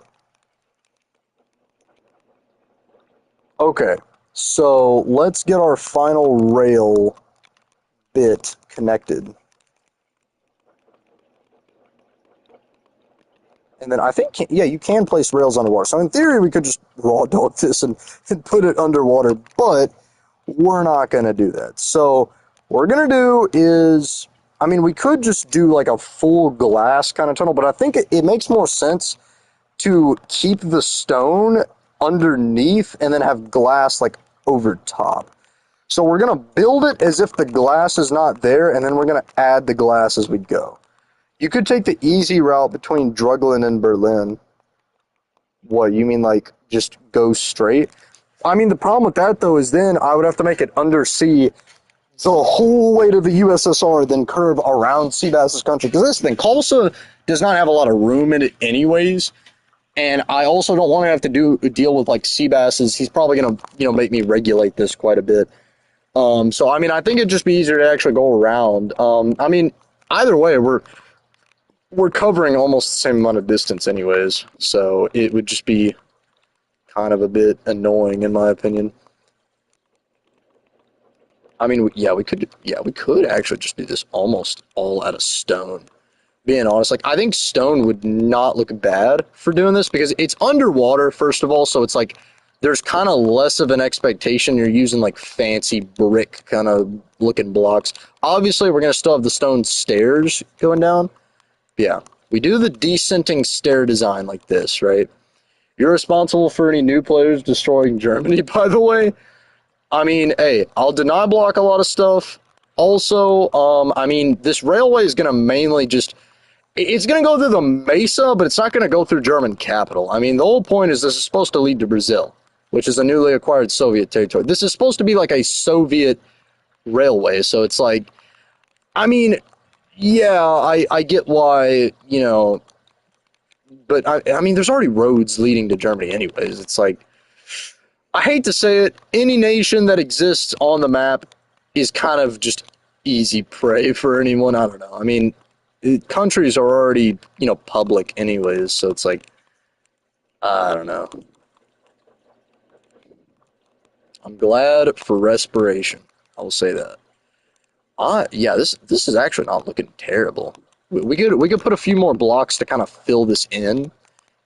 Speaker 1: Okay, so let's get our final rail bit connected. And then I think, yeah, you can place rails underwater. So in theory, we could just raw dog this and put it underwater, but we're not going to do that. So what we're going to do is, I mean, we could just do like a full glass kind of tunnel, but I think it makes more sense to keep the stone underneath and then have glass like over top. So we're going to build it as if the glass is not there, and then we're going to add the glass as we go. You could take the easy route between Drugglin and Berlin. What, you mean like just go straight? I mean, the problem with that, though, is then I would have to make it undersea the whole way to the USSR, then curve around Seabass's country. Because this thing, Tulsa does not have a lot of room in it anyways. And I also don't want to have to deal with like Seabass's. He's probably gonna make me regulate this quite a bit. So I mean I think it'd just be easier to actually go around. I mean either way we're covering almost the same amount of distance anyways, so it would just be kind of a bit annoying in my opinion. I mean we could actually just do this almost all out of stone. Being honest, like I think stone would not look bad for doing this because it's underwater first of all, so it's like there's kind of less of an expectation you're using like fancy brick kind of looking blocks. Obviously, we're gonna still have the stone stairs going down. Yeah, we do the descenting stair design like this, right? You're responsible for any new players destroying Germany, by the way. I mean, hey, I'll deny block a lot of stuff. Also, I mean, this railway is gonna mainly just it's going to go through the Mesa, but it's not going to go through German capital. I mean, the whole point is this is supposed to lead to Brazil, which is a newly acquired Soviet territory. This is supposed to be like a Soviet railway, so it's like, I mean, yeah, I get why, but I mean, there's already roads leading to Germany anyways. It's like, I hate to say it, any nation that exists on the map is kind of just easy prey for anyone. I don't know. I mean, countries are already, public anyways, so it's like, I don't know. I'm glad for respiration. I will say that. Yeah, this is actually not looking terrible. We could put a few more blocks to kind of fill this in,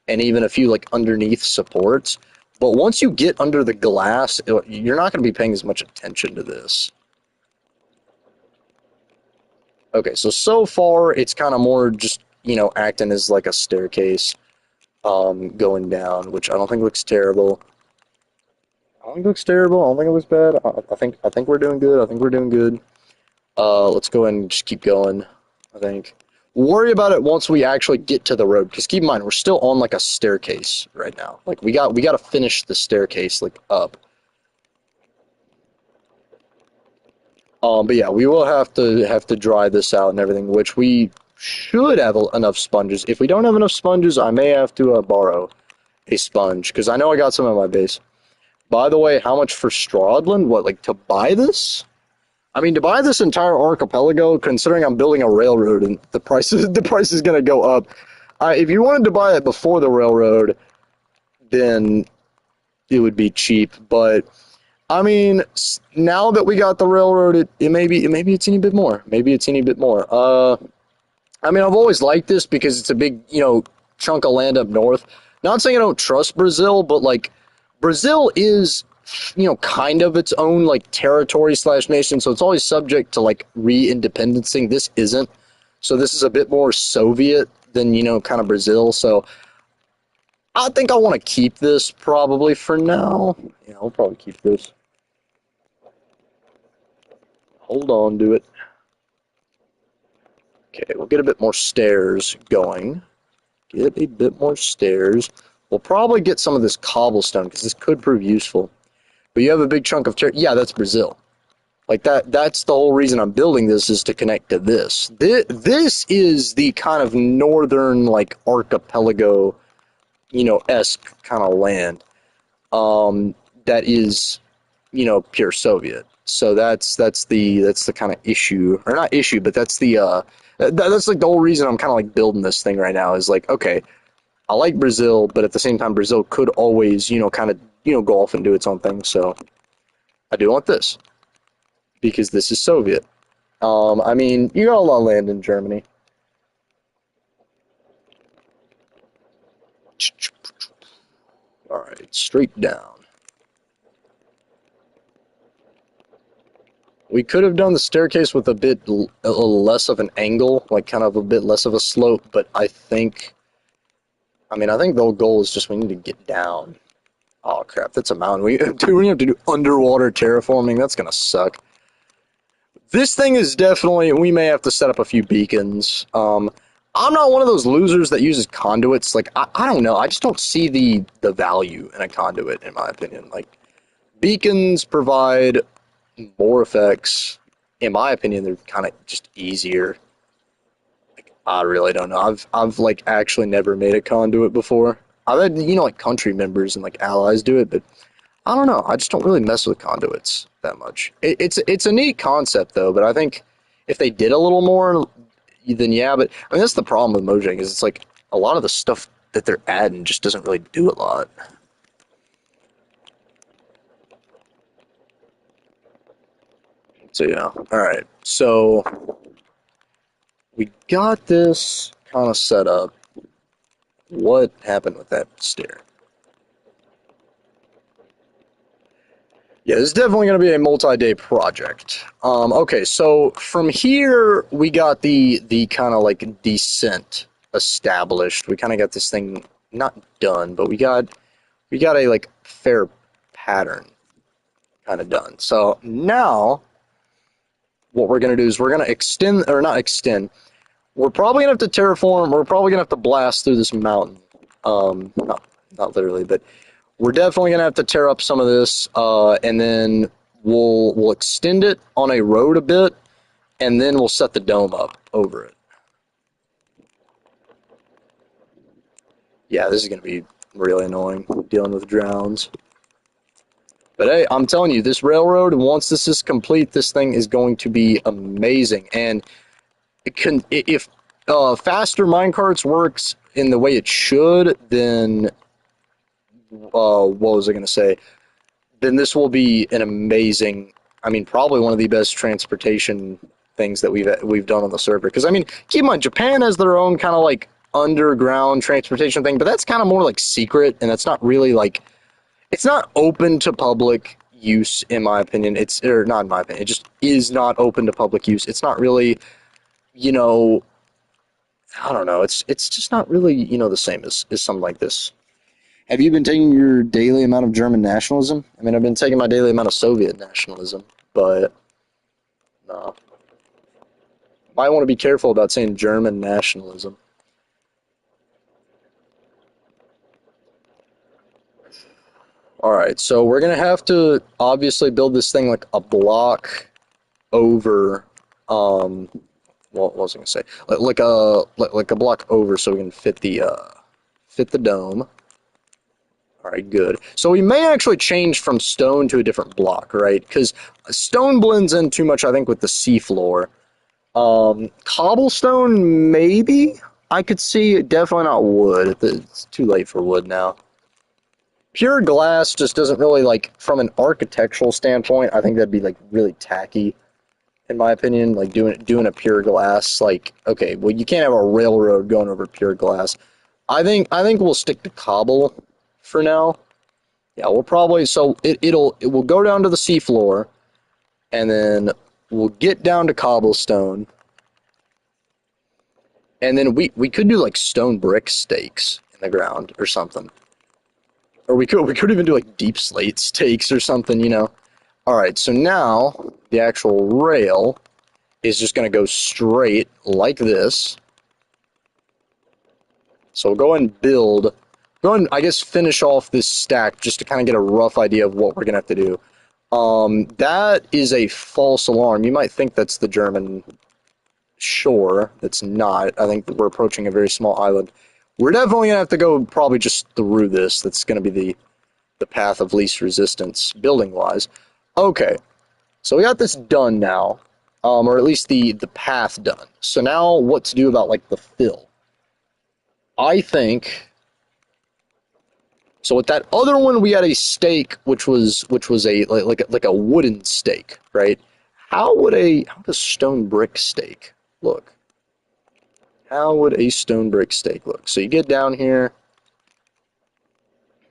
Speaker 1: and even a few like underneath supports. But once you get under the glass, you're not going to be paying as much attention to this. Okay, so far it's kind of more just acting as like a staircase, going down, which I don't think looks terrible. I don't think it looks terrible. I don't think it looks bad. I think we're doing good. I think we're doing good. Let's go ahead and just keep going. I think. Worry about it once we actually get to the road. Because keep in mind, we're still on like a staircase right now. Like we got to finish the staircase like up. But yeah, we will have to dry this out and everything, which we should have enough sponges. If we don't have enough sponges, I may have to borrow a sponge because I know I got some at my base. By the way, how much for Stradland? What, like to buy this? I mean, to buy this entire archipelago, considering I'm building a railroad and the price is going to go up. If you wanted to buy it before the railroad, then it would be cheap. But I mean, now that we got the railroad, maybe it's any bit more. Maybe it's any bit more. I mean, I've always liked this because it's a big chunk of land up north. Not saying I don't trust Brazil, but like Brazil is kind of its own like territory slash nation, so it's always subject to like re-independencing. This isn't, so this is a bit more Soviet than kind of Brazil. So I think I want to keep this probably for now. Yeah, I'll probably keep this. Hold on to it. Okay, we'll get a bit more stairs going. Get a bit more stairs. We'll probably get some of this cobblestone because this could prove useful. But you have a big chunk of yeah, that's Brazil. Like that's the whole reason I'm building this is to connect to this. This is the kind of northern like archipelago, esque kind of land. That is, pure Soviet. So that's the kind of issue, or not issue, but that's like the whole reason I'm kind of like building this thing right now is like, okay, I like Brazil, but at the same time, Brazil could always, kind of, go off and do its own thing. So I do want this because this is Soviet. I mean, you got a lot of land in Germany. All right, straight down. We could have done the staircase with a little less of an angle, like kind of a bit less of a slope, but I think the whole goal is just we need to get down. Oh crap, that's a mountain. Dude, we have to do underwater terraforming. That's gonna suck. This thing is definitely. We may have to set up a few beacons. I'm not one of those losers that uses conduits. Like I don't know. I just don't see the value in a conduit, in my opinion. Like beacons provide more effects. In my opinion, they're kind of just easier. I really don't know. I've like actually never made a conduit before. I've had like country members and like allies do it, but I don't know. I just don't really mess with conduits that much. It's a neat concept though, but I think if they did a little more, then yeah. But I mean that's the problem with Mojang is it's like a lot of the stuff that they're adding just doesn't really do a lot. So yeah. All right. So we got this kind of set up. What happened with that stair? Yeah, this is definitely going to be a multi-day project. Okay, so from here we got the kind of like descent established. We kind of got this thing not done, but we got a like fair pattern kind of done. So now what we're going to do is we're going to extend or not extend. We're probably going to have to terraform. We're probably going to have to blast through this mountain. Not literally, but we're definitely gonna have to tear up some of this, and then we'll extend it on a road a bit, and then we'll set the dome up over it. Yeah, this is gonna be really annoying dealing with drowns. But hey, I'm telling you, this railroad, once this is complete, this thing is going to be amazing. And it can, if faster minecarts works in the way it should, then what was I gonna say? Then this will be an amazing. I mean, probably one of the best transportation things that we've done on the server. Because I mean, keep in mind, Japan has their own kind of like underground transportation thing, but that's kind of more like secret, and that's not really like it's not open to public use, in my opinion. It's or not in my opinion. It just is not open to public use. It's not really, you know, I don't know. It's just not really the same as something like this. Have you been taking your daily amount of German nationalism? I mean, I've been taking my daily amount of Soviet nationalism, but no. Might want to be careful about saying German nationalism. All right, so we're gonna have to obviously build this thing like a block over. Um, what was I gonna say? Like a block over, so we can fit the dome. All right, good. So we may actually change from stone to a different block, right? Because stone blends in too much, I think, with the seafloor. Cobblestone, maybe I could see. Definitely not wood. It's too late for wood now. Pure glass just doesn't really like from an architectural standpoint. I think that'd be like really tacky, in my opinion. Like doing a pure glass. Like okay, well you can't have a railroad going over pure glass. I think we'll stick to cobble for now. Yeah, we'll probably so it will go down to the seafloor, and then we'll get down to cobblestone. And then we could do like stone brick stakes in the ground or something. Or we could even do like deep slate stakes or something. All right, so now the actual rail is just going to go straight like this. So we'll go and build, go and I guess finish off this stack just to kind of get a rough idea of what we're going to have to do. That is a false alarm. You might think that's the German shore. That's not. I think that we're approaching a very small island. We're definitely gonna have to go probably just through this. That's gonna be the path of least resistance building wise. Okay, so we got this done now, or at least the path done. So now what to do about like the fill? I think so. With that other one, we had a stake, which was a like a wooden stake, right? How does stone brick stake look? How would a stone brick stake look? So you get down here.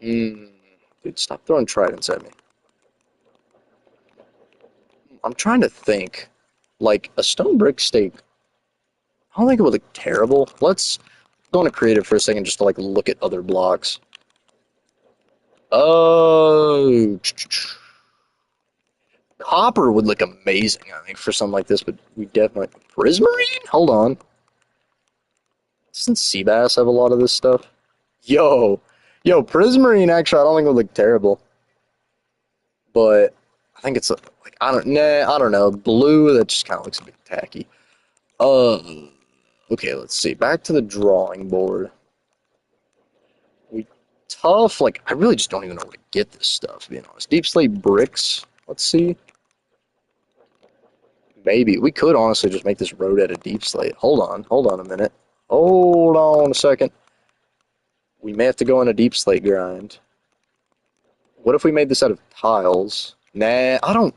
Speaker 1: Dude, stop throwing tridents at me. I'm trying to think. Like, a stone brick stake, I don't think it would look terrible. Let's go into creative for a second just to, like, look at other blocks. Oh, copper would look amazing, I think, for something like this, but we definitely prismarine. Hold on, doesn't Seabass have a lot of this stuff? Yo, yo, prismarine. Actually, I don't think it would look terrible, but I think it's like I don't know. Blue that just kind of looks a bit tacky. Uh, okay, let's see. Back to the drawing board. We tough. Like I really just don't even know where to get this stuff. Being honest, deep slate bricks. Let's see. Maybe we could honestly just make this road out of deep slate. Hold on a minute. Hold on a second. We may have to go on a deep slate grind. What if we made this out of tiles? Nah, I don't.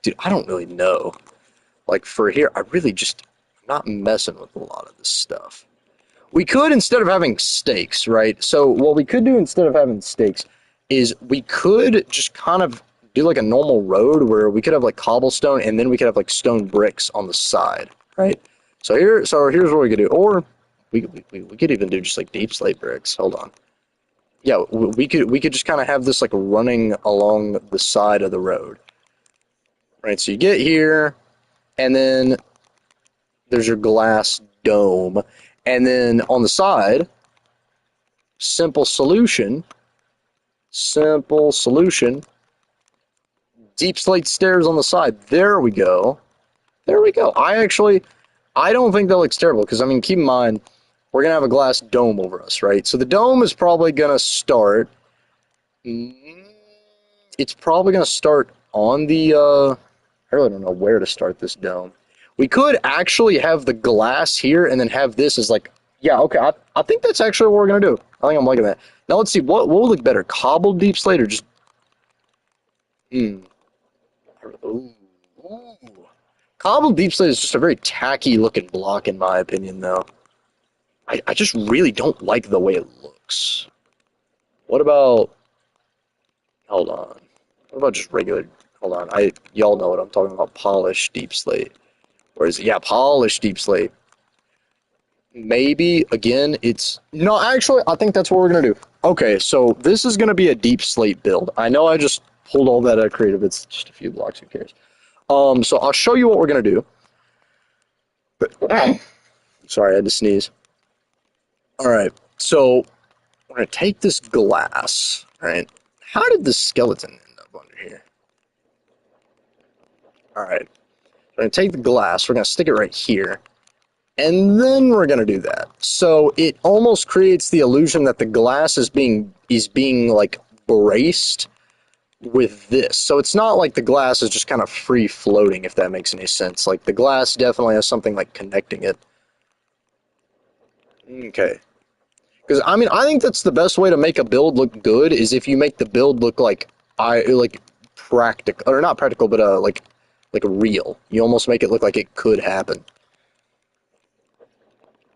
Speaker 1: Dude, I don't really know. Like for here, I really just I'm not messing with a lot of this stuff. We could instead of having stakes, right? So what we could do instead of having stakes is we could just kind of do like a normal road where we could have like cobblestone and then we could have like stone bricks on the side, right? So here's what we could do, or we could even do just like deep slate bricks. Hold on, yeah, we could just kind of have this like running along the side of the road, right? So you get here, and then there's your glass dome, and then on the side, simple solution, simple solution, deep slate stairs on the side. There we go. There we go. I don't think that looks terrible because I mean, keep in mind we're gonna have a glass dome over us, right? So the dome is probably gonna start. It's probably gonna start on the. I really don't know where to start this dome. We could actually have the glass here and then have this as like, yeah, okay. I think that's actually what we're gonna do. I think I'm liking that. Now let's see what will look better, cobbled deep slate or just. Hmm. Ooh, ooh. Cobbled deep slate is just a very tacky looking block in my opinion, though. I just really don't like the way it looks. What about? Hold on. What about just regular? Hold on. I y'all know what I'm talking about. Polished deep slate. Or is it? Yeah, polished deep slate. Maybe again, it's no. Actually, I think that's what we're gonna do. Okay, so this is gonna be a deep slate build. I know I just pulled all that out of creative. It's just a few blocks. Who cares? So I'll show you what we're gonna do. Sorry, I had to sneeze. All right, so we're gonna take this glass. All right, how did the skeleton end up under here? All right, we're gonna take the glass. We're gonna stick it right here. And then we're gonna do that. So it almost creates the illusion that the glass is being like braced with this. So it's not like the glass is just kind of free floating, if that makes any sense. Like the glass definitely has something like connecting it. Okay. Because I mean, I think that's the best way to make a build look good is if you make the build look like I like practical or not practical, but like real. You almost make it look like it could happen.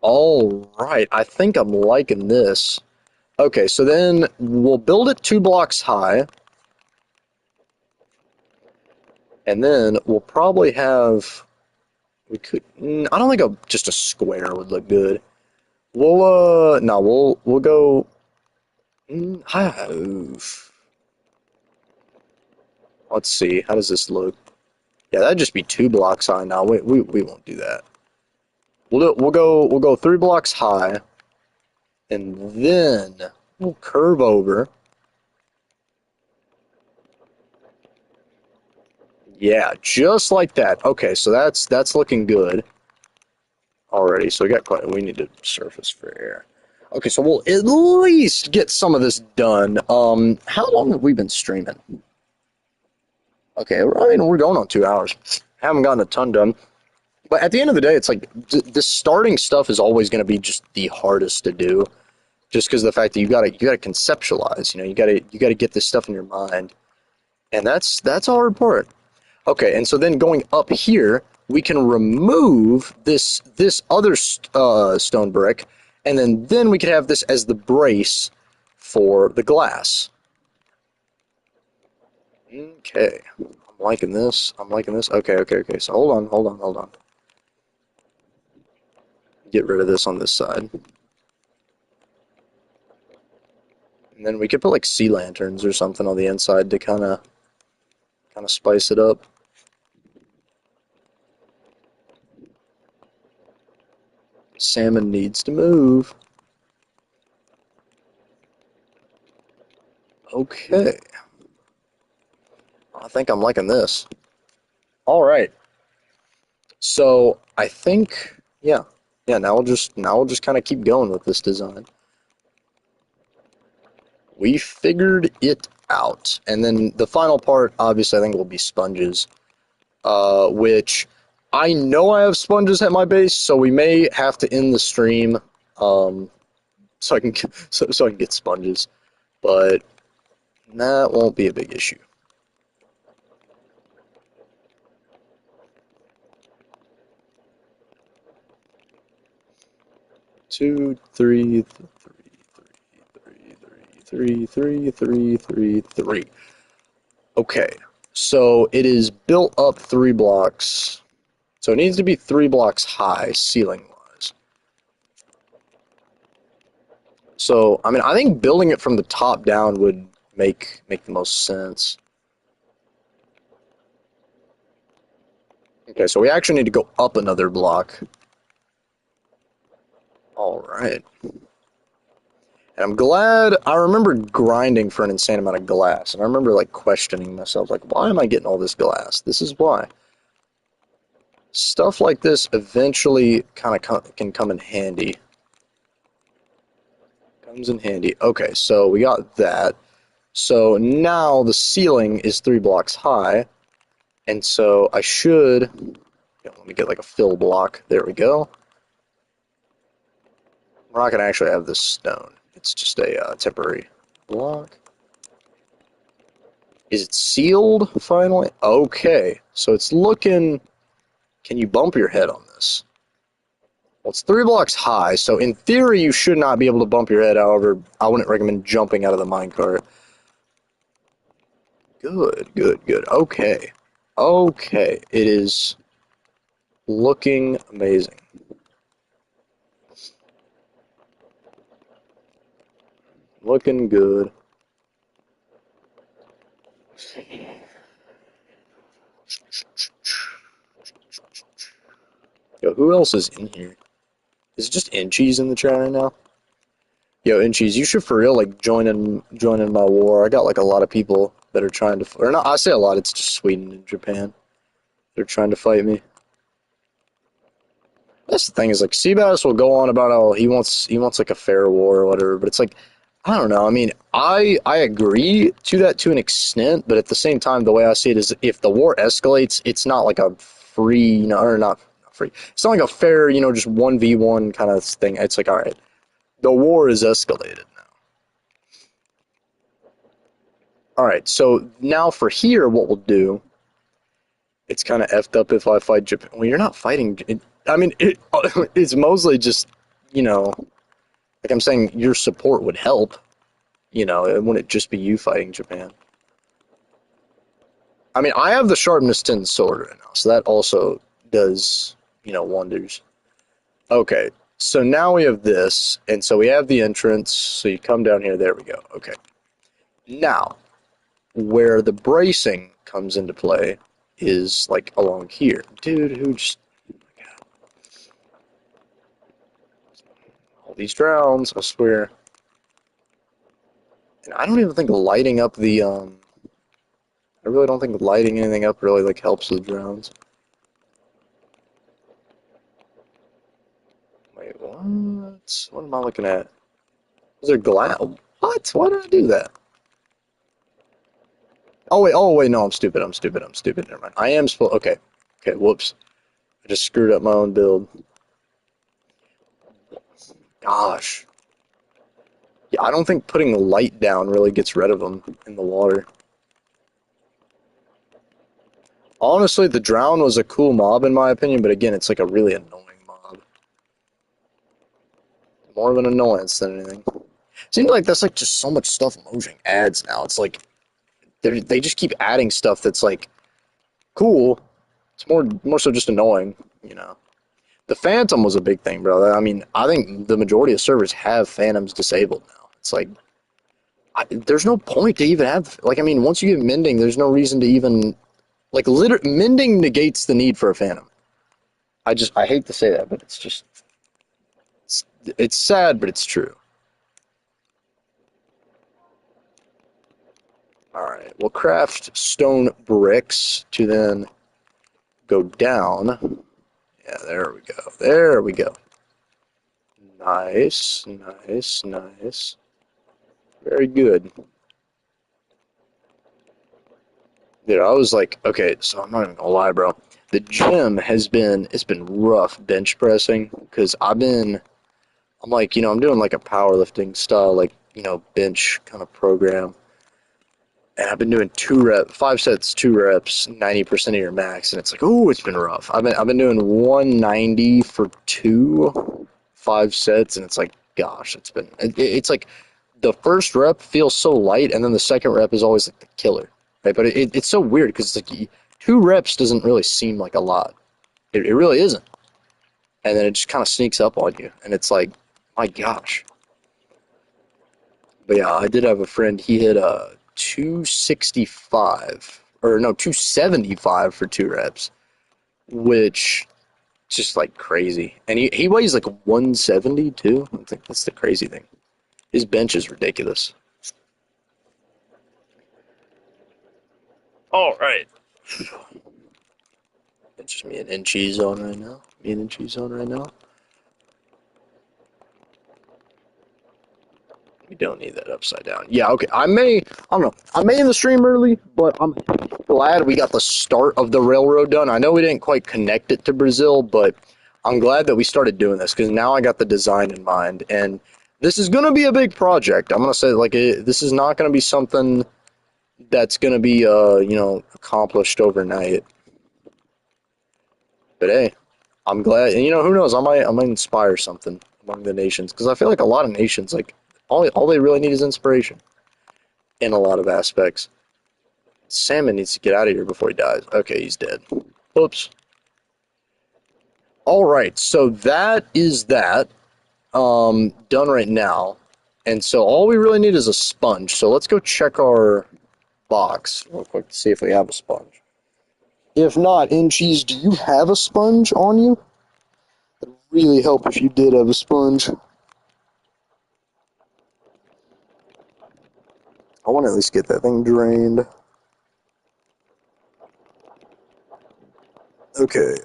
Speaker 1: All right, I think I'm liking this. Okay, so then we'll build it 2 blocks high, and then we'll probably have. We could. I don't think just a square would look good. We'll no, we'll go. Oof. Let's see. How does this look? Yeah, that'd just be 2 blocks high. Now we won't do that. We'll go 3 blocks high, and then we'll curve over. Yeah, just like that. Okay, so that's looking good already. So we need to surface for air. Okay, so we'll at least get some of this done. How long have we been streaming? Okay, I mean we're going on 2 hours. Haven't gotten a ton done, but at the end of the day, it's like the starting stuff is always going to be just the hardest to do, just because of the fact that you gotta conceptualize. You gotta get this stuff in your mind, and that's all important. Okay, and so then going up here, we can remove this other stone brick, and then we could have this as the brace for the glass. Okay, I'm liking this. I'm liking this. Okay, okay, okay. So hold on. Get rid of this on this side. And then we could put like sea lanterns or something on the inside to kind of spice it up. Salmon needs to move. Okay. I think I'm liking this. All right. So I think, yeah, yeah. Now we'll just kind of keep going with this design. We figured it out, and then the final part, obviously, I think will be sponges. Which I know I have sponges at my base, so we may have to end the stream, um, so I can so I can get sponges, but that won't be a big issue. Two, three, three. Okay, so it is built up 3 blocks. So it needs to be 3 blocks high, ceiling wise. So I mean, I think building it from the top down would make the most sense. Okay, so we actually need to go up another block. All right. And I'm glad I remember grinding for an insane amount of glass, and I remember like questioning myself, like, why am I getting all this glass? This is why. Stuff like this eventually kind of can come in handy. Comes in handy. Okay, so we got that. So now the ceiling is 3 blocks high, and so I should. Yeah, let me get like a fill block. There we go. We're not gonna actually have this stone. It's just a temporary block. Is it sealed finally? Okay, so it's looking. Can you bump your head on this? Well, it's 3 blocks high, so in theory you should not be able to bump your head. However, I wouldn't recommend jumping out of the minecart. Good, good, good. Okay. Okay, it is looking amazing. Looking good. Yo, who else is in here? Is it just Inchies in the chat right now? Yo, Inchies, you should for real like join in my war. I got like a lot of people that are trying to, or not. I say a lot. It's just Sweden and Japan. They're trying to fight me. That's the thing is like Seabass will go on about how he wants like a fair war or whatever, but it's like I don't know. I mean, I agree to that to an extent, but at the same time, the way I see it is if the war escalates, it's not like a free, or not free. It's not like a fair, just 1v1 kind of thing. It's like all right, the war is escalated now. All right, so now for here, what we'll do, it's kind of effed up if I fight Japan. Well, you're not fighting. I mean, it's mostly just, like I'm saying, your support would help. It wouldn't just be you fighting Japan. I mean, I have the sharpness 10 sword right now, so that also does, wonders. Okay, so now we have this, and so we have the entrance. So you come down here. There we go. Okay. Now, where the bracing comes into play is like along here. Dude, who just all these drowns, I swear. And I don't even think lighting up I really don't think lighting anything up really like helps with drowns. Wait, what? What am I looking at? Is there glass? What? Why did I do that? Oh wait, no, I'm stupid, I'm stupid, never mind. I am supposed, okay, whoops. I just screwed up my own build. Gosh. Yeah, I don't think putting the light down really gets rid of them in the water. Honestly, the drown was a cool mob in my opinion, but again, it's like a really annoying mob. More of an annoyance than anything. Seems like that's like just so much stuff Mojang adds now. It's like they just keep adding stuff that's like cool. It's more so just annoying. The Phantom was a big thing, bro. I mean, I think the majority of servers have Phantoms disabled now. It's like there's no point to even have, like, I mean, once you get mending, there's no reason to even, like, mending negates the need for a phantom. I hate to say that, but it's just, it's, it's sad, but it's true. All right, we'll craft stone bricks to then go down. Yeah, there we go. There we go. Nice, nice, nice. Very good. Dude, I was like, okay, so I'm not even gonna lie, bro. The gym it's been rough bench pressing because I'm like, I'm doing like a powerlifting style, like, bench kind of program. And I've been doing 5 sets, 2 reps, 90% of your max, and it's like, oh, it's been rough. I've been doing 190 for 5 sets, and it's like, gosh, it's like the first rep feels so light, and then the second rep is always like the killer, right? But it's so weird because it's like 2 reps doesn't really seem like a lot. It really isn't, and then it just kind of sneaks up on you, and it's like, my gosh. But yeah, I did have a friend. He hit a 265 or no 275 for 2 reps, which just like crazy. And he weighs like 170 too. I think that's the crazy thing. His bench is ridiculous. All right, it's just me and cheese on right now. Me and cheese on right now. We don't need that upside down. Yeah, okay. I don't know. I may in the stream early, but I'm glad we got the start of the railroad done. I know we didn't quite connect it to Brazil, but I'm glad that we started doing this because now I got the design in mind. And this is going to be a big project. I'm going to say, like, this is not going to be something that's going to be, accomplished overnight. But hey, I'm glad. And, who knows? I might inspire something among the nations because I feel like a lot of nations, like, all they really need is inspiration in a lot of aspects. Salmon needs to get out of here before he dies. Okay, he's dead. Oops. All right, so that is that done right now. And so all we really need is a sponge. So let's go check our box real quick to see if we have a sponge. If not, in cheese, do you have a sponge on you? It'd really help if you did have a sponge. I want to at least get that thing drained. Okay,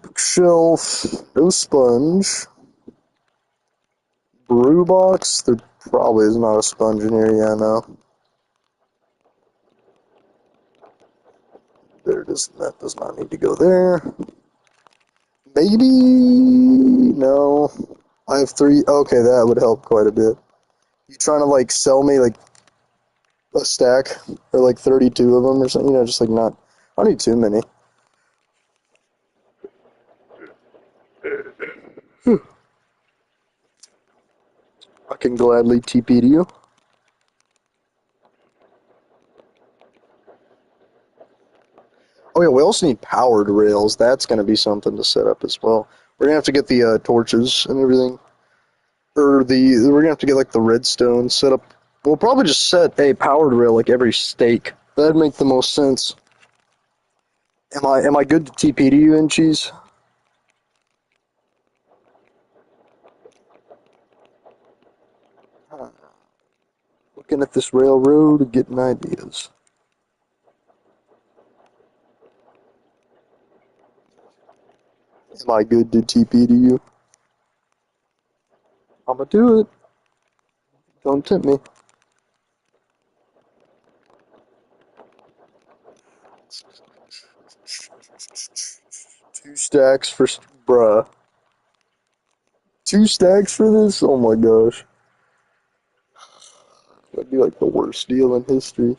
Speaker 1: bookshelf, no sponge. Brew box, there probably is not a sponge in here, yeah, no. That does not need to go there. Maybe, no. I have 3, okay, that would help quite a bit. You trying to, like, sell me, like, a stack, or, like, 32 of them or something, just, like, not, I don't need too many. I can gladly TP to you. Oh yeah, we also need powered rails. That's going to be something to set up as well. We're going to have to get the torches and everything. We're going to have to get like the redstone set up. We'll probably just set a powered rail like every stake. That'd make the most sense. Am I good to TP to you, Inchies? Looking at this railroad, getting ideas. Am I good to TP to you? I'ma do it. Don't tempt me. 2 stacks for bruh. 2 stacks for this? Oh my gosh. That'd be like the worst deal in history.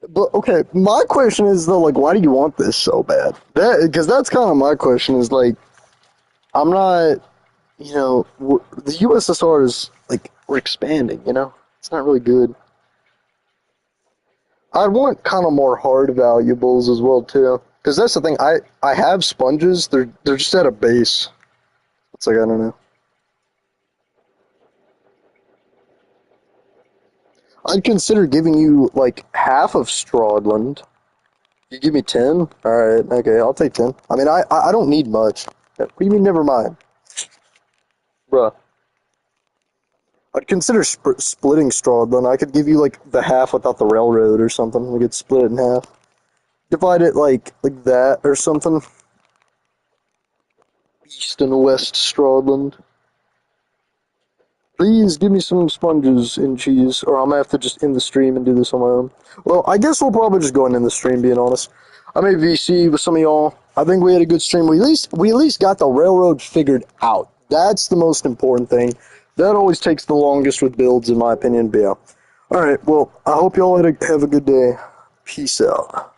Speaker 1: But okay, my question is though, like, why do you want this so bad? Because that's kind of my question. Is like, I'm not, the USSR is like we're expanding. It's not really good. I'd want kind of more hard valuables as well too. Because that's the thing. I have sponges. They're just at a base. It's like I don't know. I'd consider giving you like half of Stradland. You give me 10? Alright, okay, I'll take 10. I mean, I don't need much. What do you mean, never mind? Bruh. I'd consider splitting Stradland. I could give you like the half without the railroad or something. We could split it in half. Divide it like that or something. East and West Stradland. Please give me some sponges and cheese, or I'm gonna have to just end the stream and do this on my own. Well, I guess we'll probably just go and end the stream, being honest. I made VC with some of y'all. I think we had a good stream. We at least got the railroad figured out. That's the most important thing. That always takes the longest with builds, in my opinion. But yeah. Alright, well, I hope y'all have a good day. Peace out.